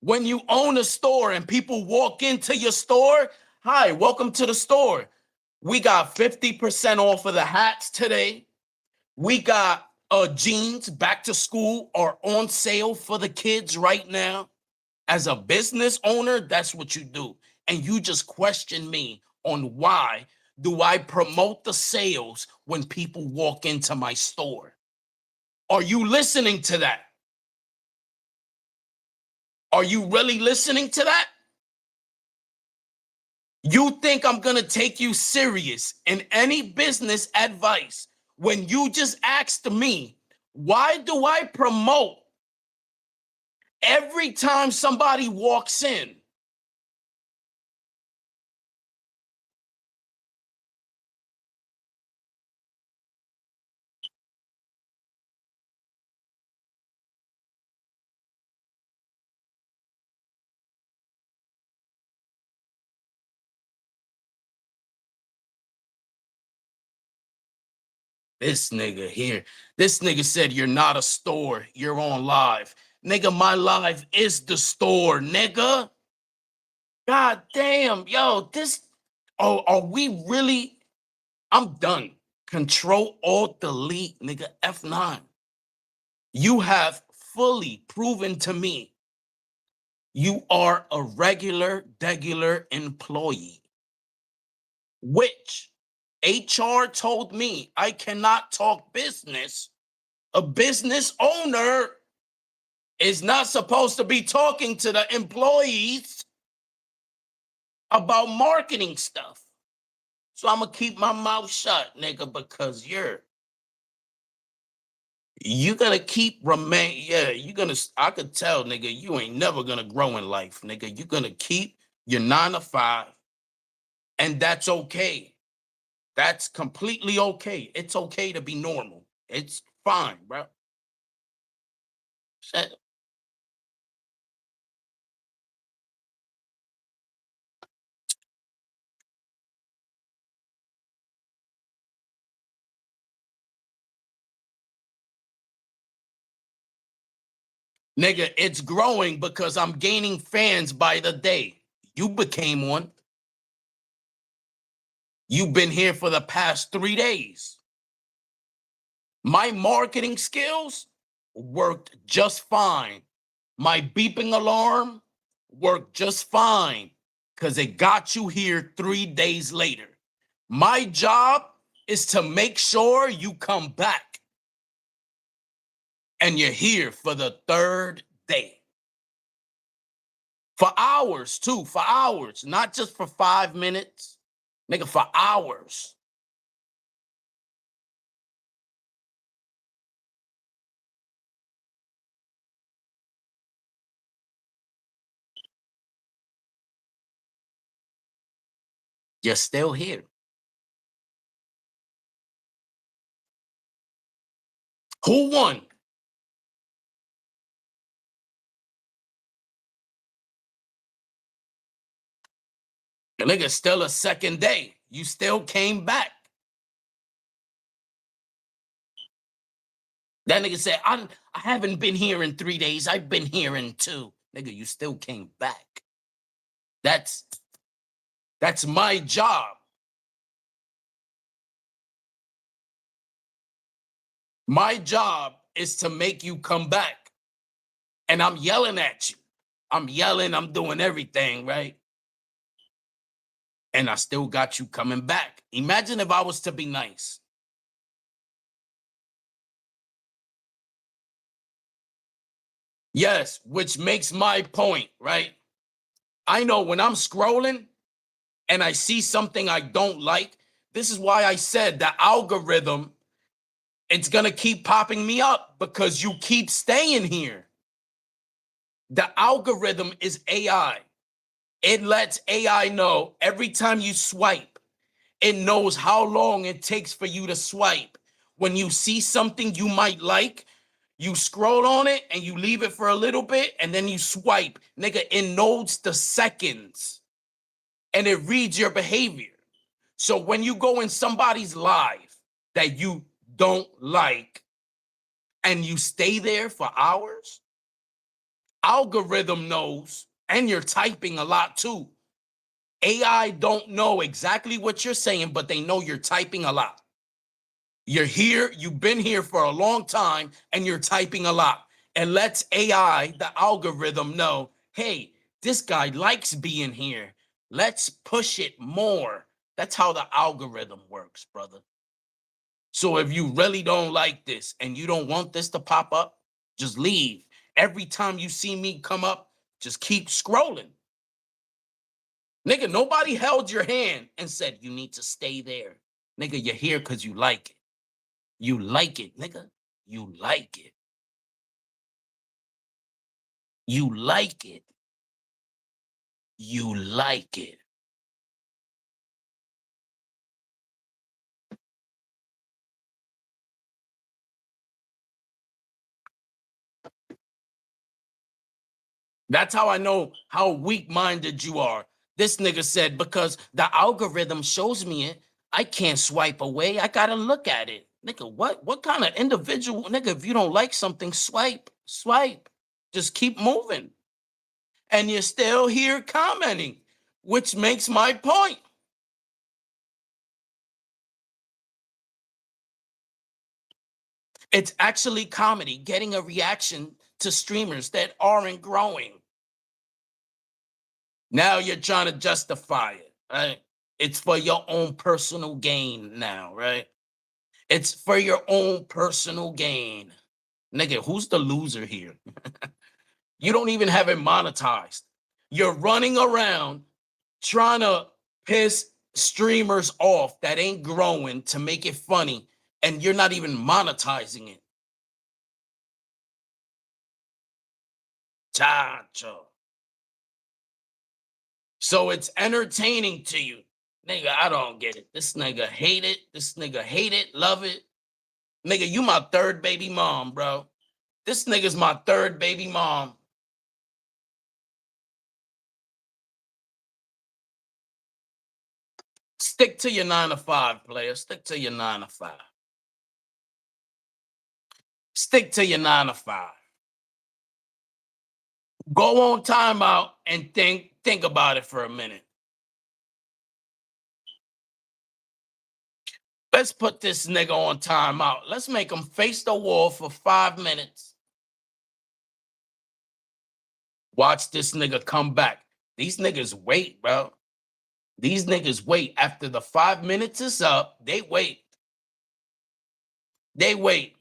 When you own a store and people walk into your store, hi, welcome to the store. We got 50% off of the hats today. We got jeans back to school are on sale for the kids right now. As a business owner, that's what you do. And you just question me on why do I promote the sales when people walk into my store? Are you listening to that? Are you really listening to that? You think I'm going to take you serious in any business advice when you just asked me, why do I promote every time somebody walks in? This nigga here, this nigga said, you're not a store, you're on live. Nigga, my live is the store, nigga. God damn, yo, this, oh, are we really? I'm done. Control, Alt, Delete, nigga, F9. You have fully proven to me you are a degular employee, which HR told me I cannot talk business. A business owner is not supposed to be talking to the employees about marketing stuff. So I'm gonna keep my mouth shut, nigga, because you gonna keep remain. Yeah, you gonna. I could tell, nigga, you ain't never gonna grow in life, nigga. You gonna keep your 9 to 5, and that's okay. That's completely okay. It's okay to be normal. It's fine, bro. Nigga, it's growing because I'm gaining fans by the day. You became one. You've been here for the past 3 days. My marketing skills worked just fine. My beeping alarm worked just fine because it got you here 3 days later. My job is to make sure you come back and you're here for the third day. For hours, too, for hours, not just for 5 minutes, nigga, for hours. You're still here. Who won? The nigga still a second day. You still came back. That nigga said, I haven't been here in 3 days. I've been here in 2. Nigga, you still came back. That's my job. My job is to make you come back. And I'm yelling at you. I'm yelling, I'm doing everything, right? And I still got you coming back. Imagine if I was to be nice. Yes, which makes my point, right? I know when I'm scrolling and I see something I don't like, this is why I said the algorithm, it's going to keep popping me up because you keep staying here. The algorithm is AI. It lets AI know every time you swipe, it knows how long it takes for you to swipe. When you see something you might like, you scroll on it and you leave it for a little bit and then you swipe. Nigga, it knows the seconds and it reads your behavior. So when you go in somebody's live that you don't like and you stay there for hours, algorithm knows, and you're typing a lot too. AI don't know exactly what you're saying, but they know you're typing a lot. You're here, you've been here for a long time, and you're typing a lot. It lets AI, the algorithm, know, hey, this guy likes being here. Let's push it more. That's how the algorithm works, brother. So if you really don't like this and you don't want this to pop up, just leave. Every time you see me come up, just keep scrolling. Nigga, nobody held your hand and said you need to stay there. Nigga, you're here because you like it. You like it, nigga. You like it. You like it. You like it. That's how I know how weak-minded you are. This nigga said, because the algorithm shows me it, I can't swipe away. I gotta look at it. Nigga, what? What kind of individual, nigga, if you don't like something, swipe, swipe. Just keep moving. And you're still here commenting, which makes my point. It's actually comedy, getting a reaction to streamers that aren't growing. Now you're trying to justify it, right? It's for your own personal gain now, right? It's for your own personal gain. Nigga, who's the loser here? You don't even have it monetized. You're running around trying to piss streamers off that ain't growing to make it funny, and you're not even monetizing it. Chacho. So it's entertaining to you. Nigga, I don't get it. This nigga hate it. This nigga hate it, love it. Nigga, you my third baby mom, bro. This nigga's my third baby mom. Stick to your 9 to 5, player. Stick to your 9 to 5. Stick to your 9 to 5. Go on timeout and think about it for a minute. Let's put this nigga on timeout. Let's make him face the wall for 5 minutes. Watch this nigga come back. These niggas wait, bro. These niggas wait. After the 5 minutes is up, they wait. They wait.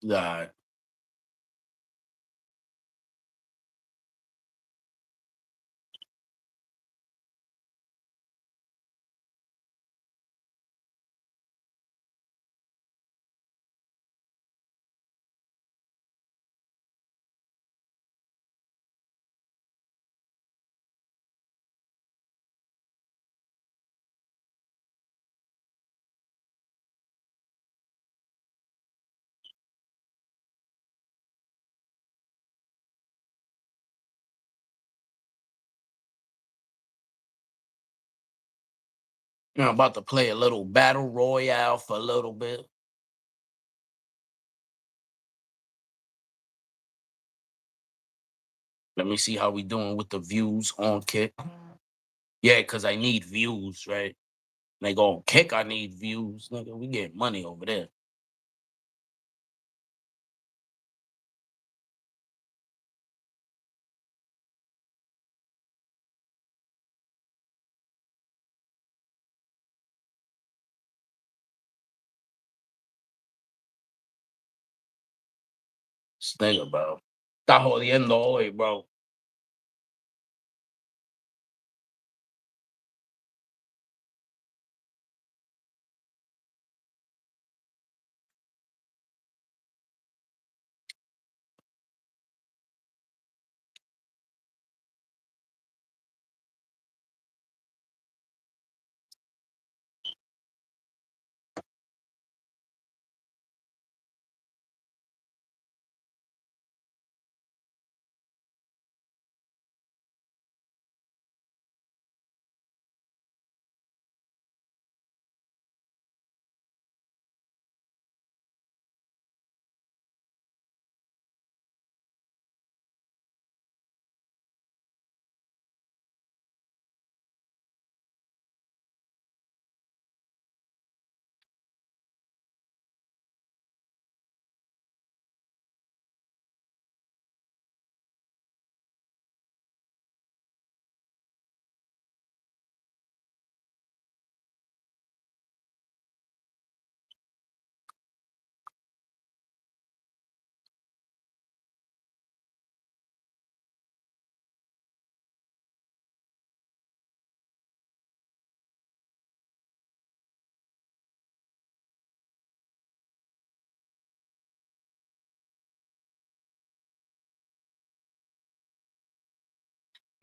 All right. I'm about to play a little battle royale for a little bit. Let me see how we doing with the views on Kick. Yeah, because I need views, right? They go on Kick, I need views. Nigga, we get money over there. This nigga, bro. Está jodiendo hoy, bro.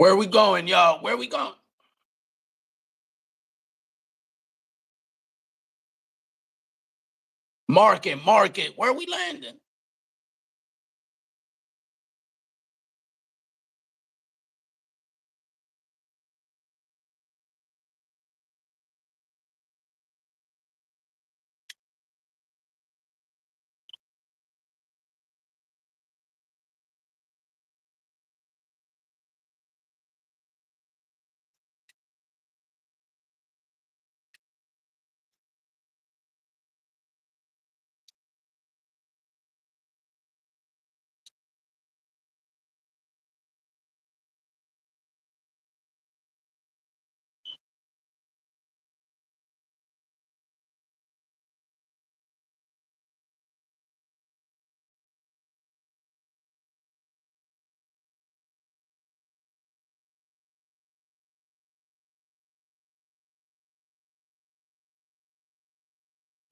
Where we going, y'all? Where we going? Market, market. Where we landing?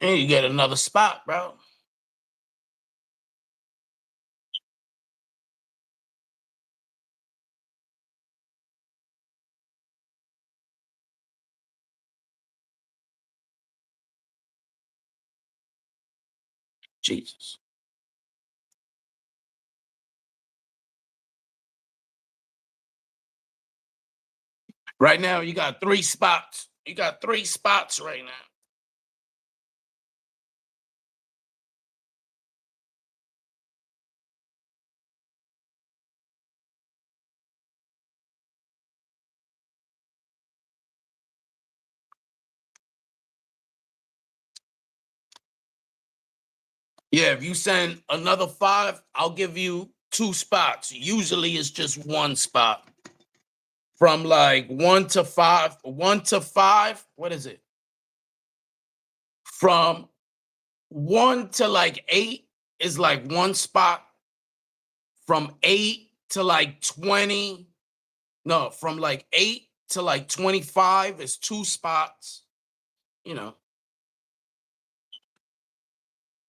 And you get another spot, bro. Jesus. Right now, you got 3 spots. You got 3 spots right now. Yeah, if you send another 5, I'll give you 2 spots. Usually it's just 1 spot. From like 1 to 5, 1 to 5, what is it? From 1 to like 8 is like 1 spot. From 8 to like 20, no, from like 8 to like 25 is 2 spots, you know.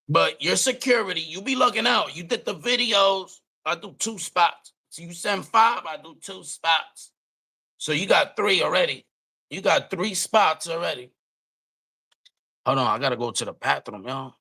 But your security, you be looking out. You did the videos, I do 2 spots. So you send 5, I do 2 spots. So you got 3 already. You got 3 spots already. Hold on, I gotta go to the bathroom, y'all.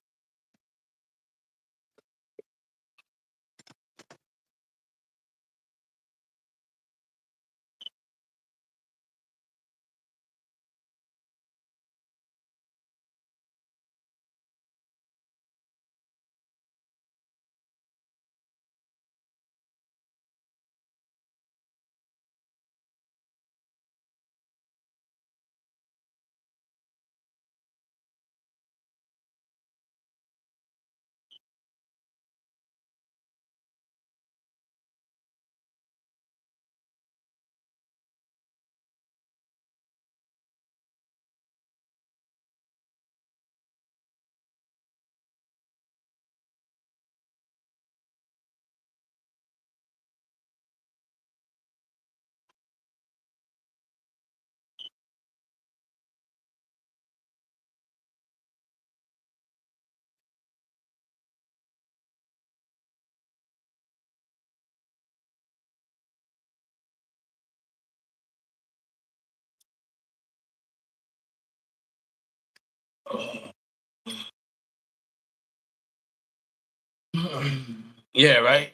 Yeah, right?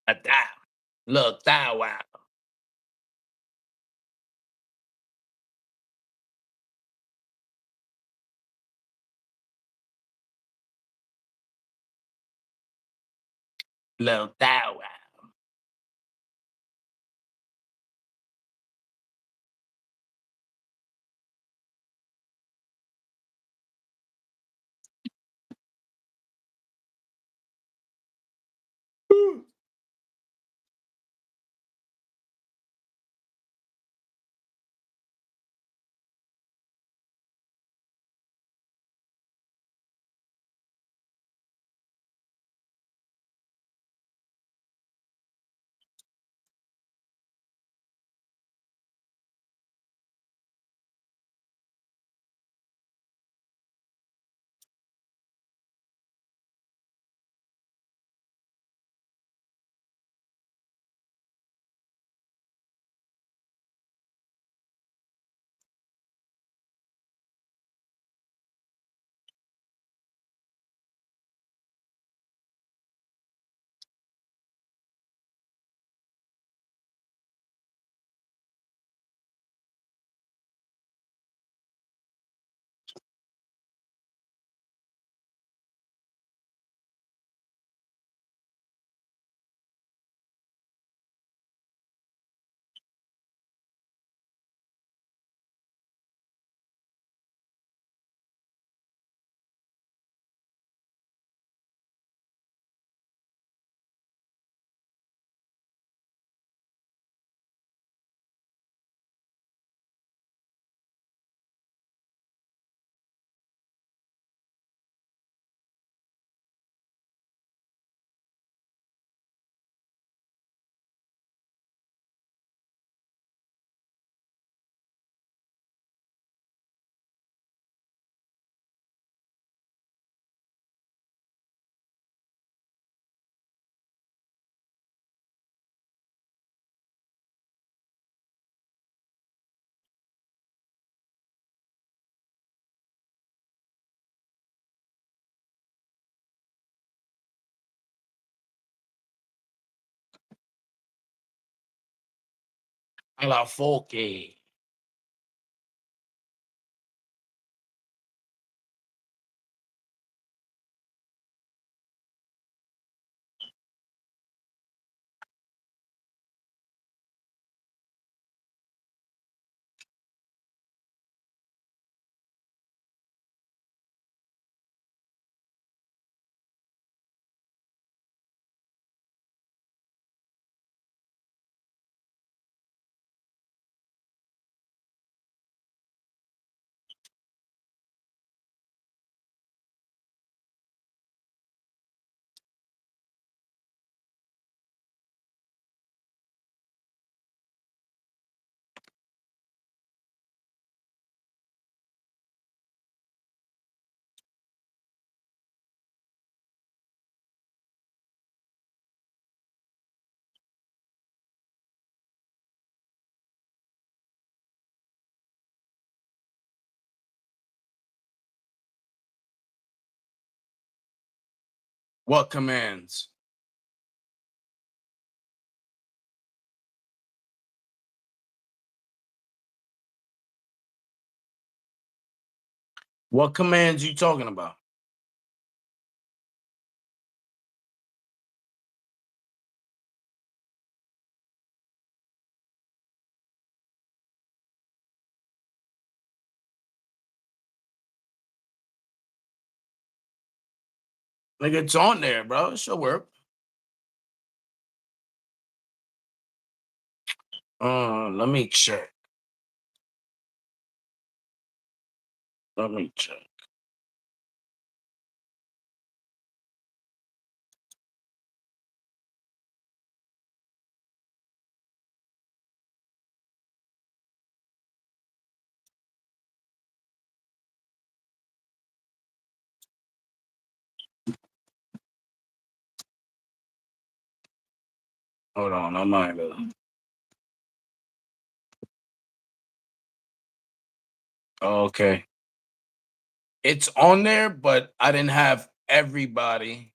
A thou. Look, thou wow. Little thou wow. A la foque. What commands? What commands you talking about? Nigga, it's on there, bro. It should work. Let me check. Let me check. Hold on, I might. Okay, it's on there, but I didn't have everybody.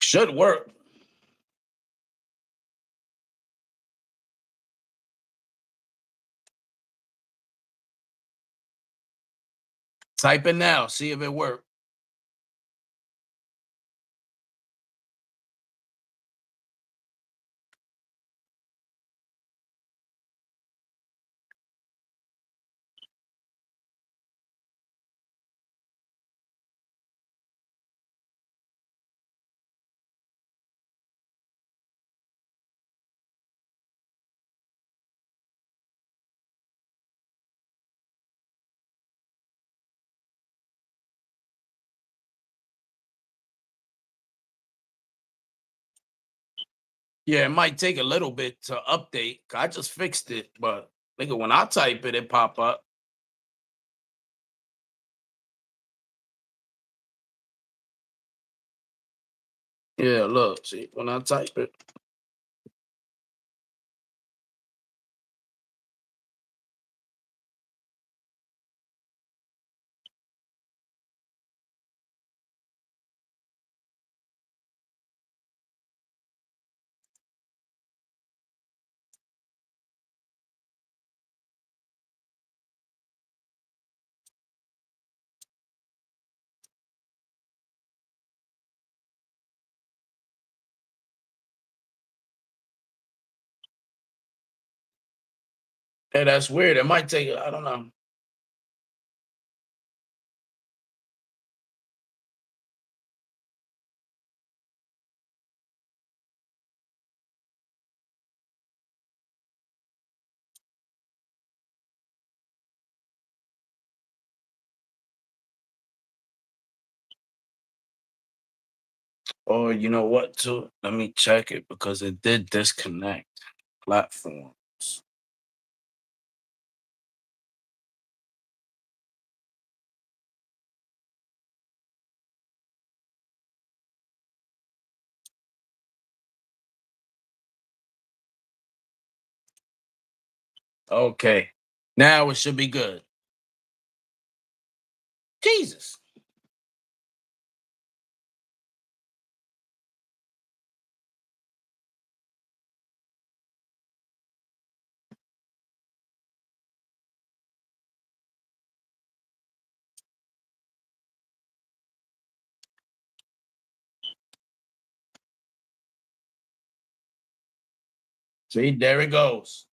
Should work. Type it now. See if it works. Yeah, it might take a little bit to update. I just fixed it, but nigga, when I type it, it pop up. Yeah, look, see, when I type it. Hey, that's weird. It might take, I don't know. Or you know what, too? Let me check it because it did disconnect platforms. Okay. Now it should be good. Jesus. See, there it goes.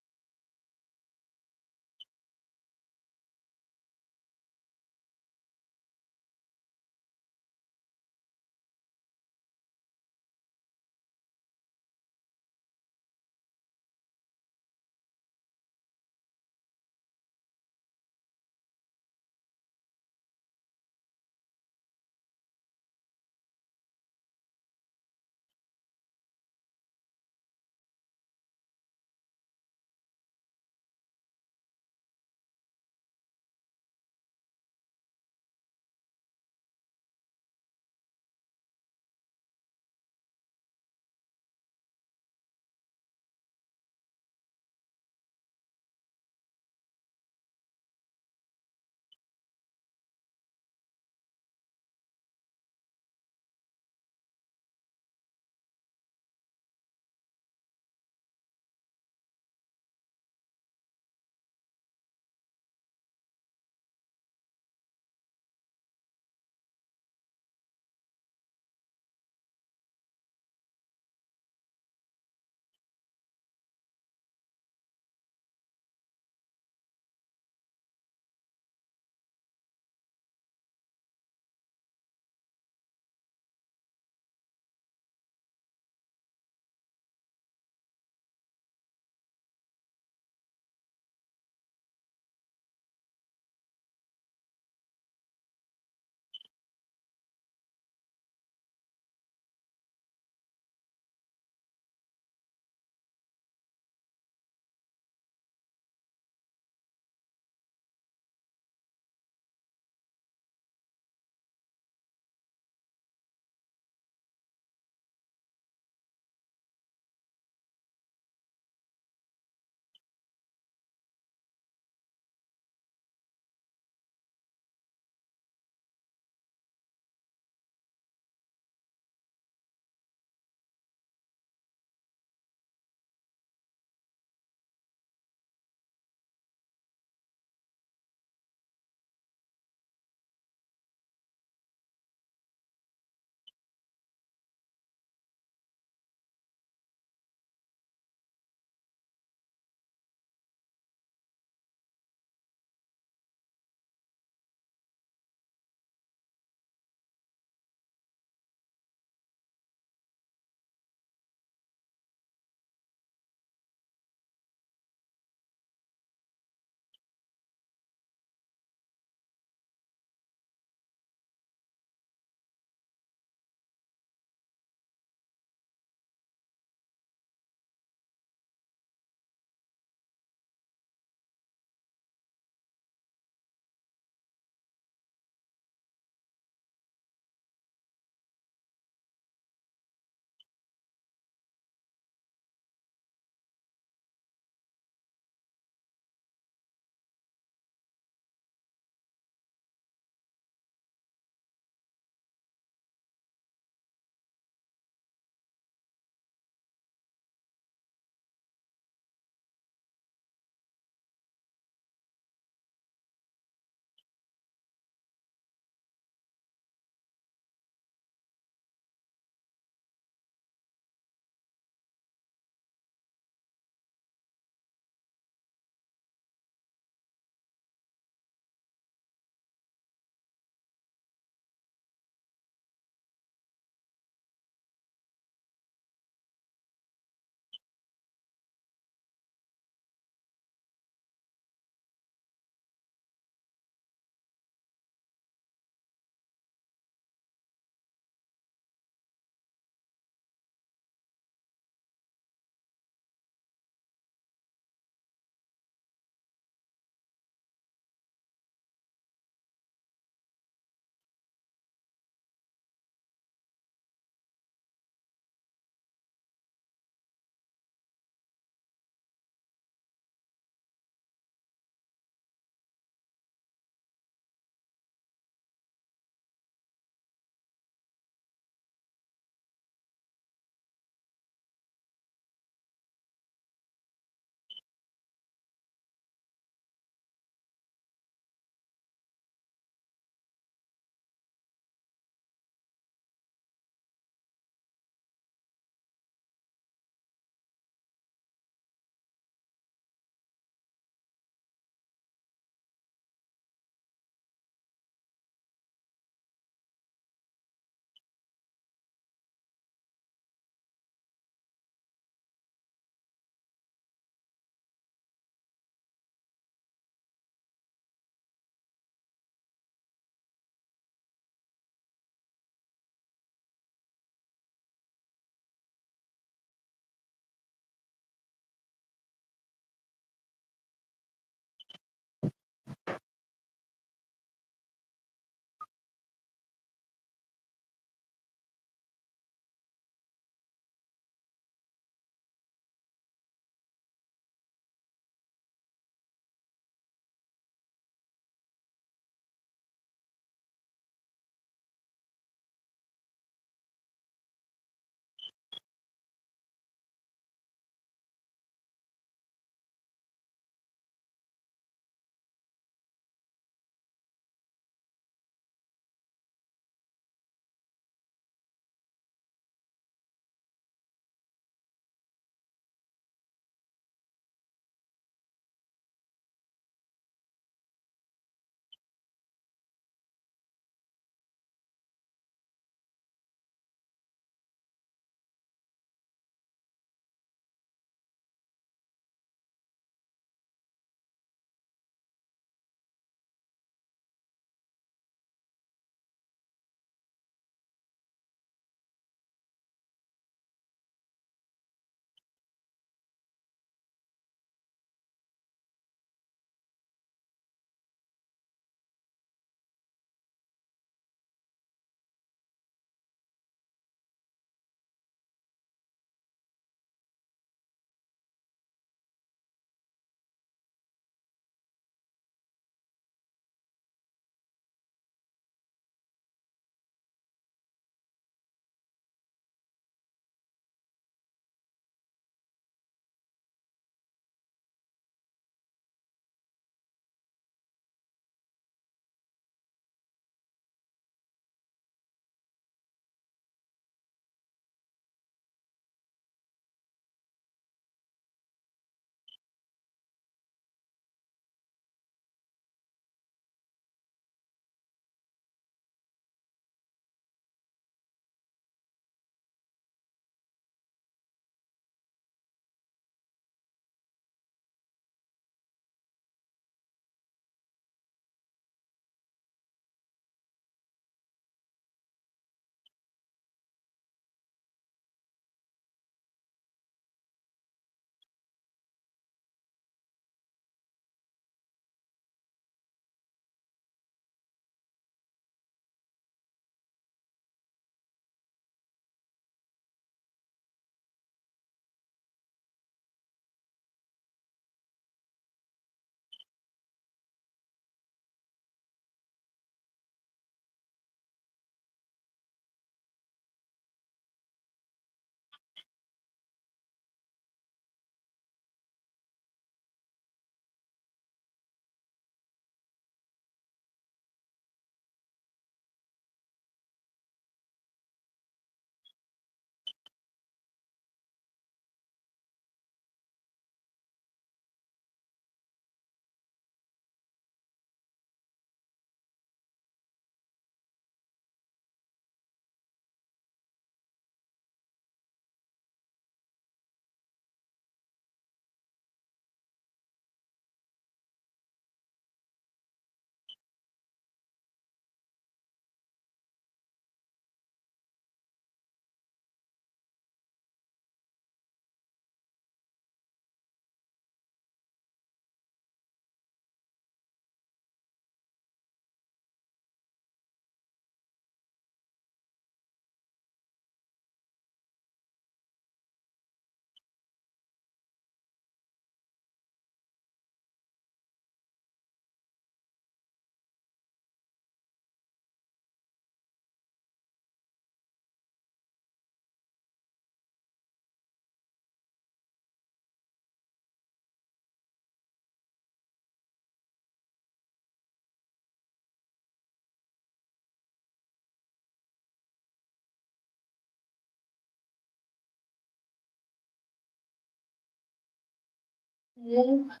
Where's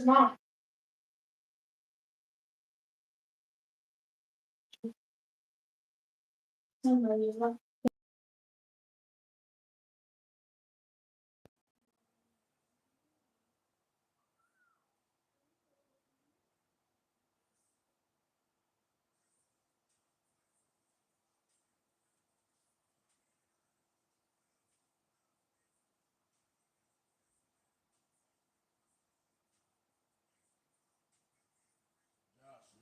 mom? Josh,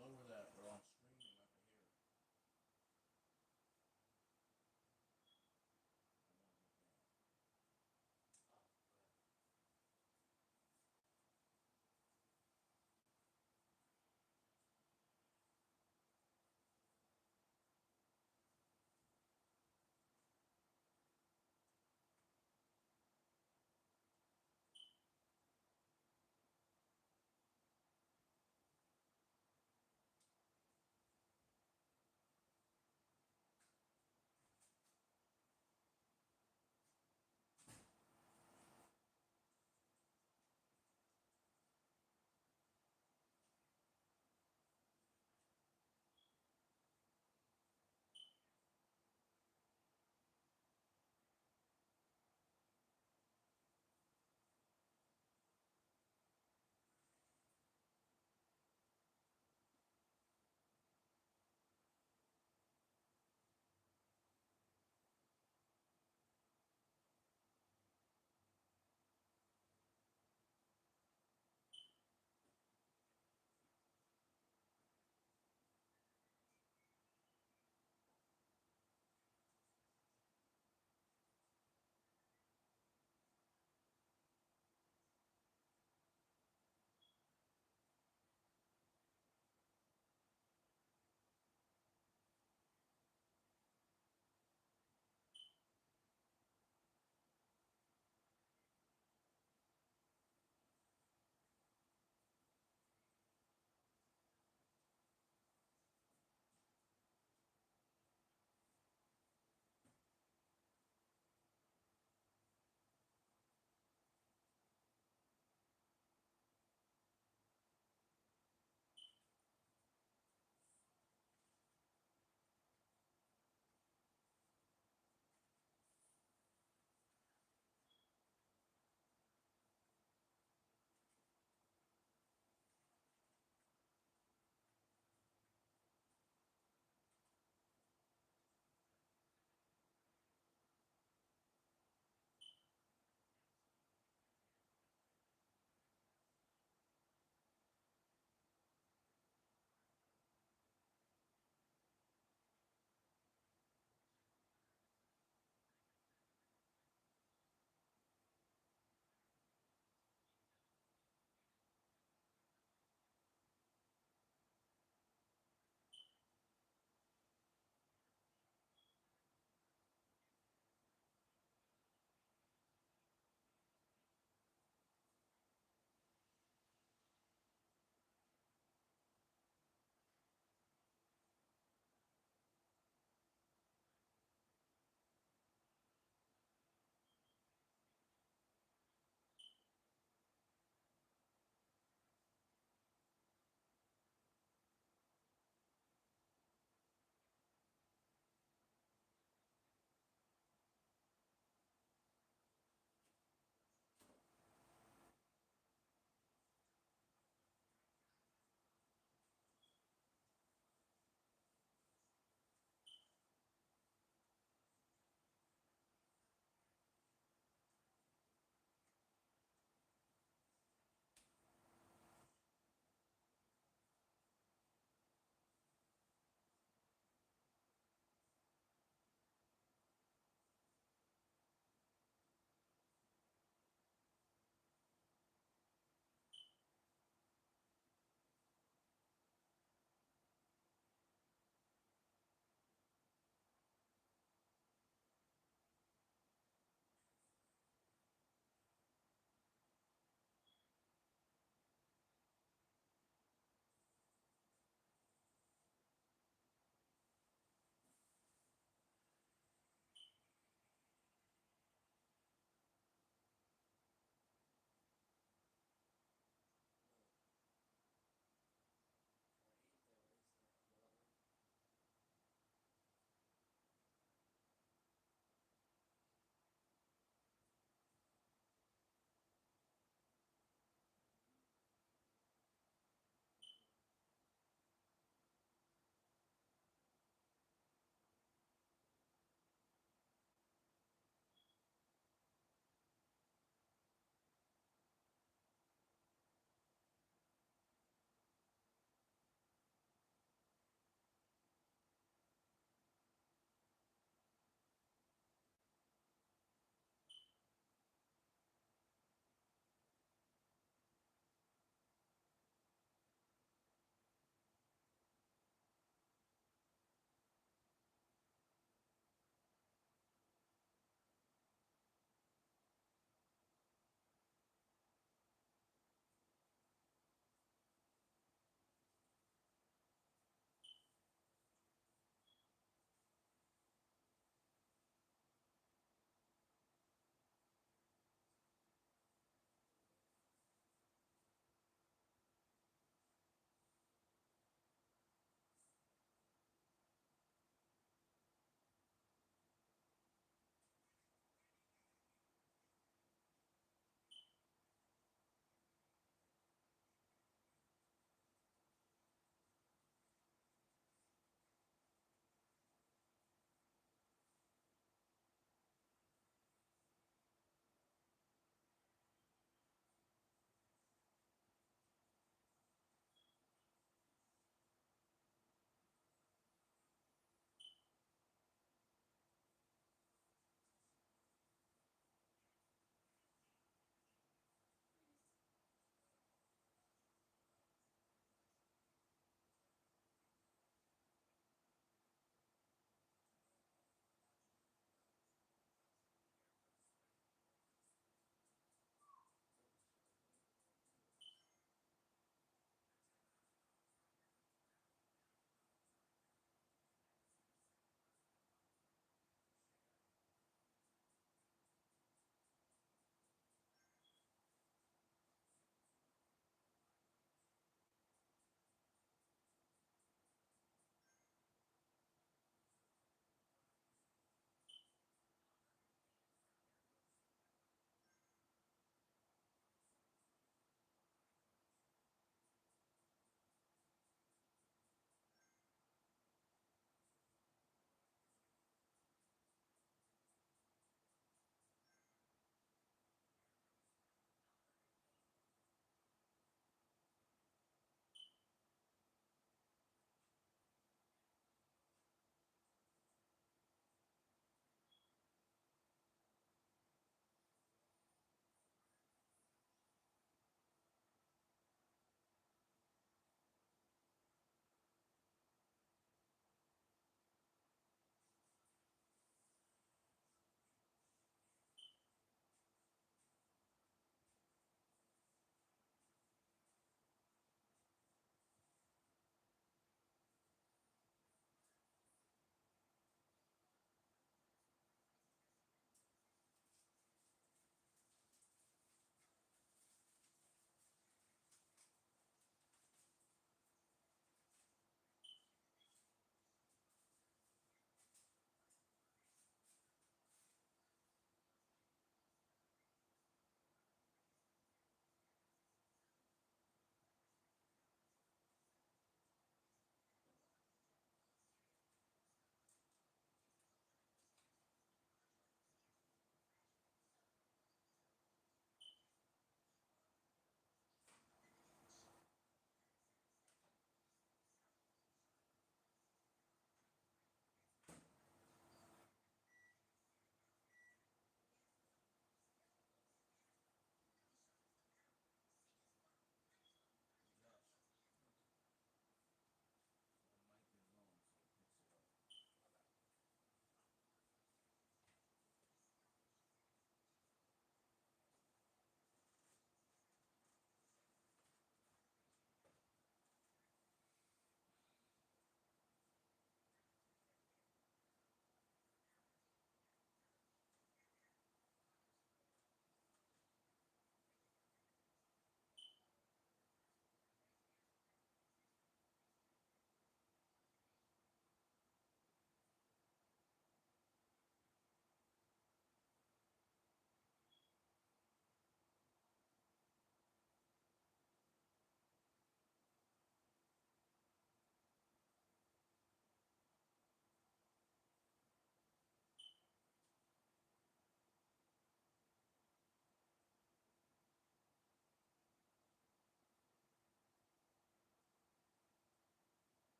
lower that, bro. I'm screaming. I can hear it.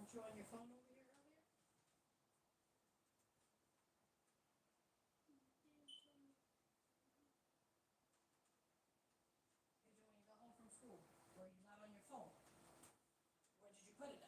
Weren't you on your phone over here earlier? Did you when you got home from school? Were you not on your phone? Where did you put it at?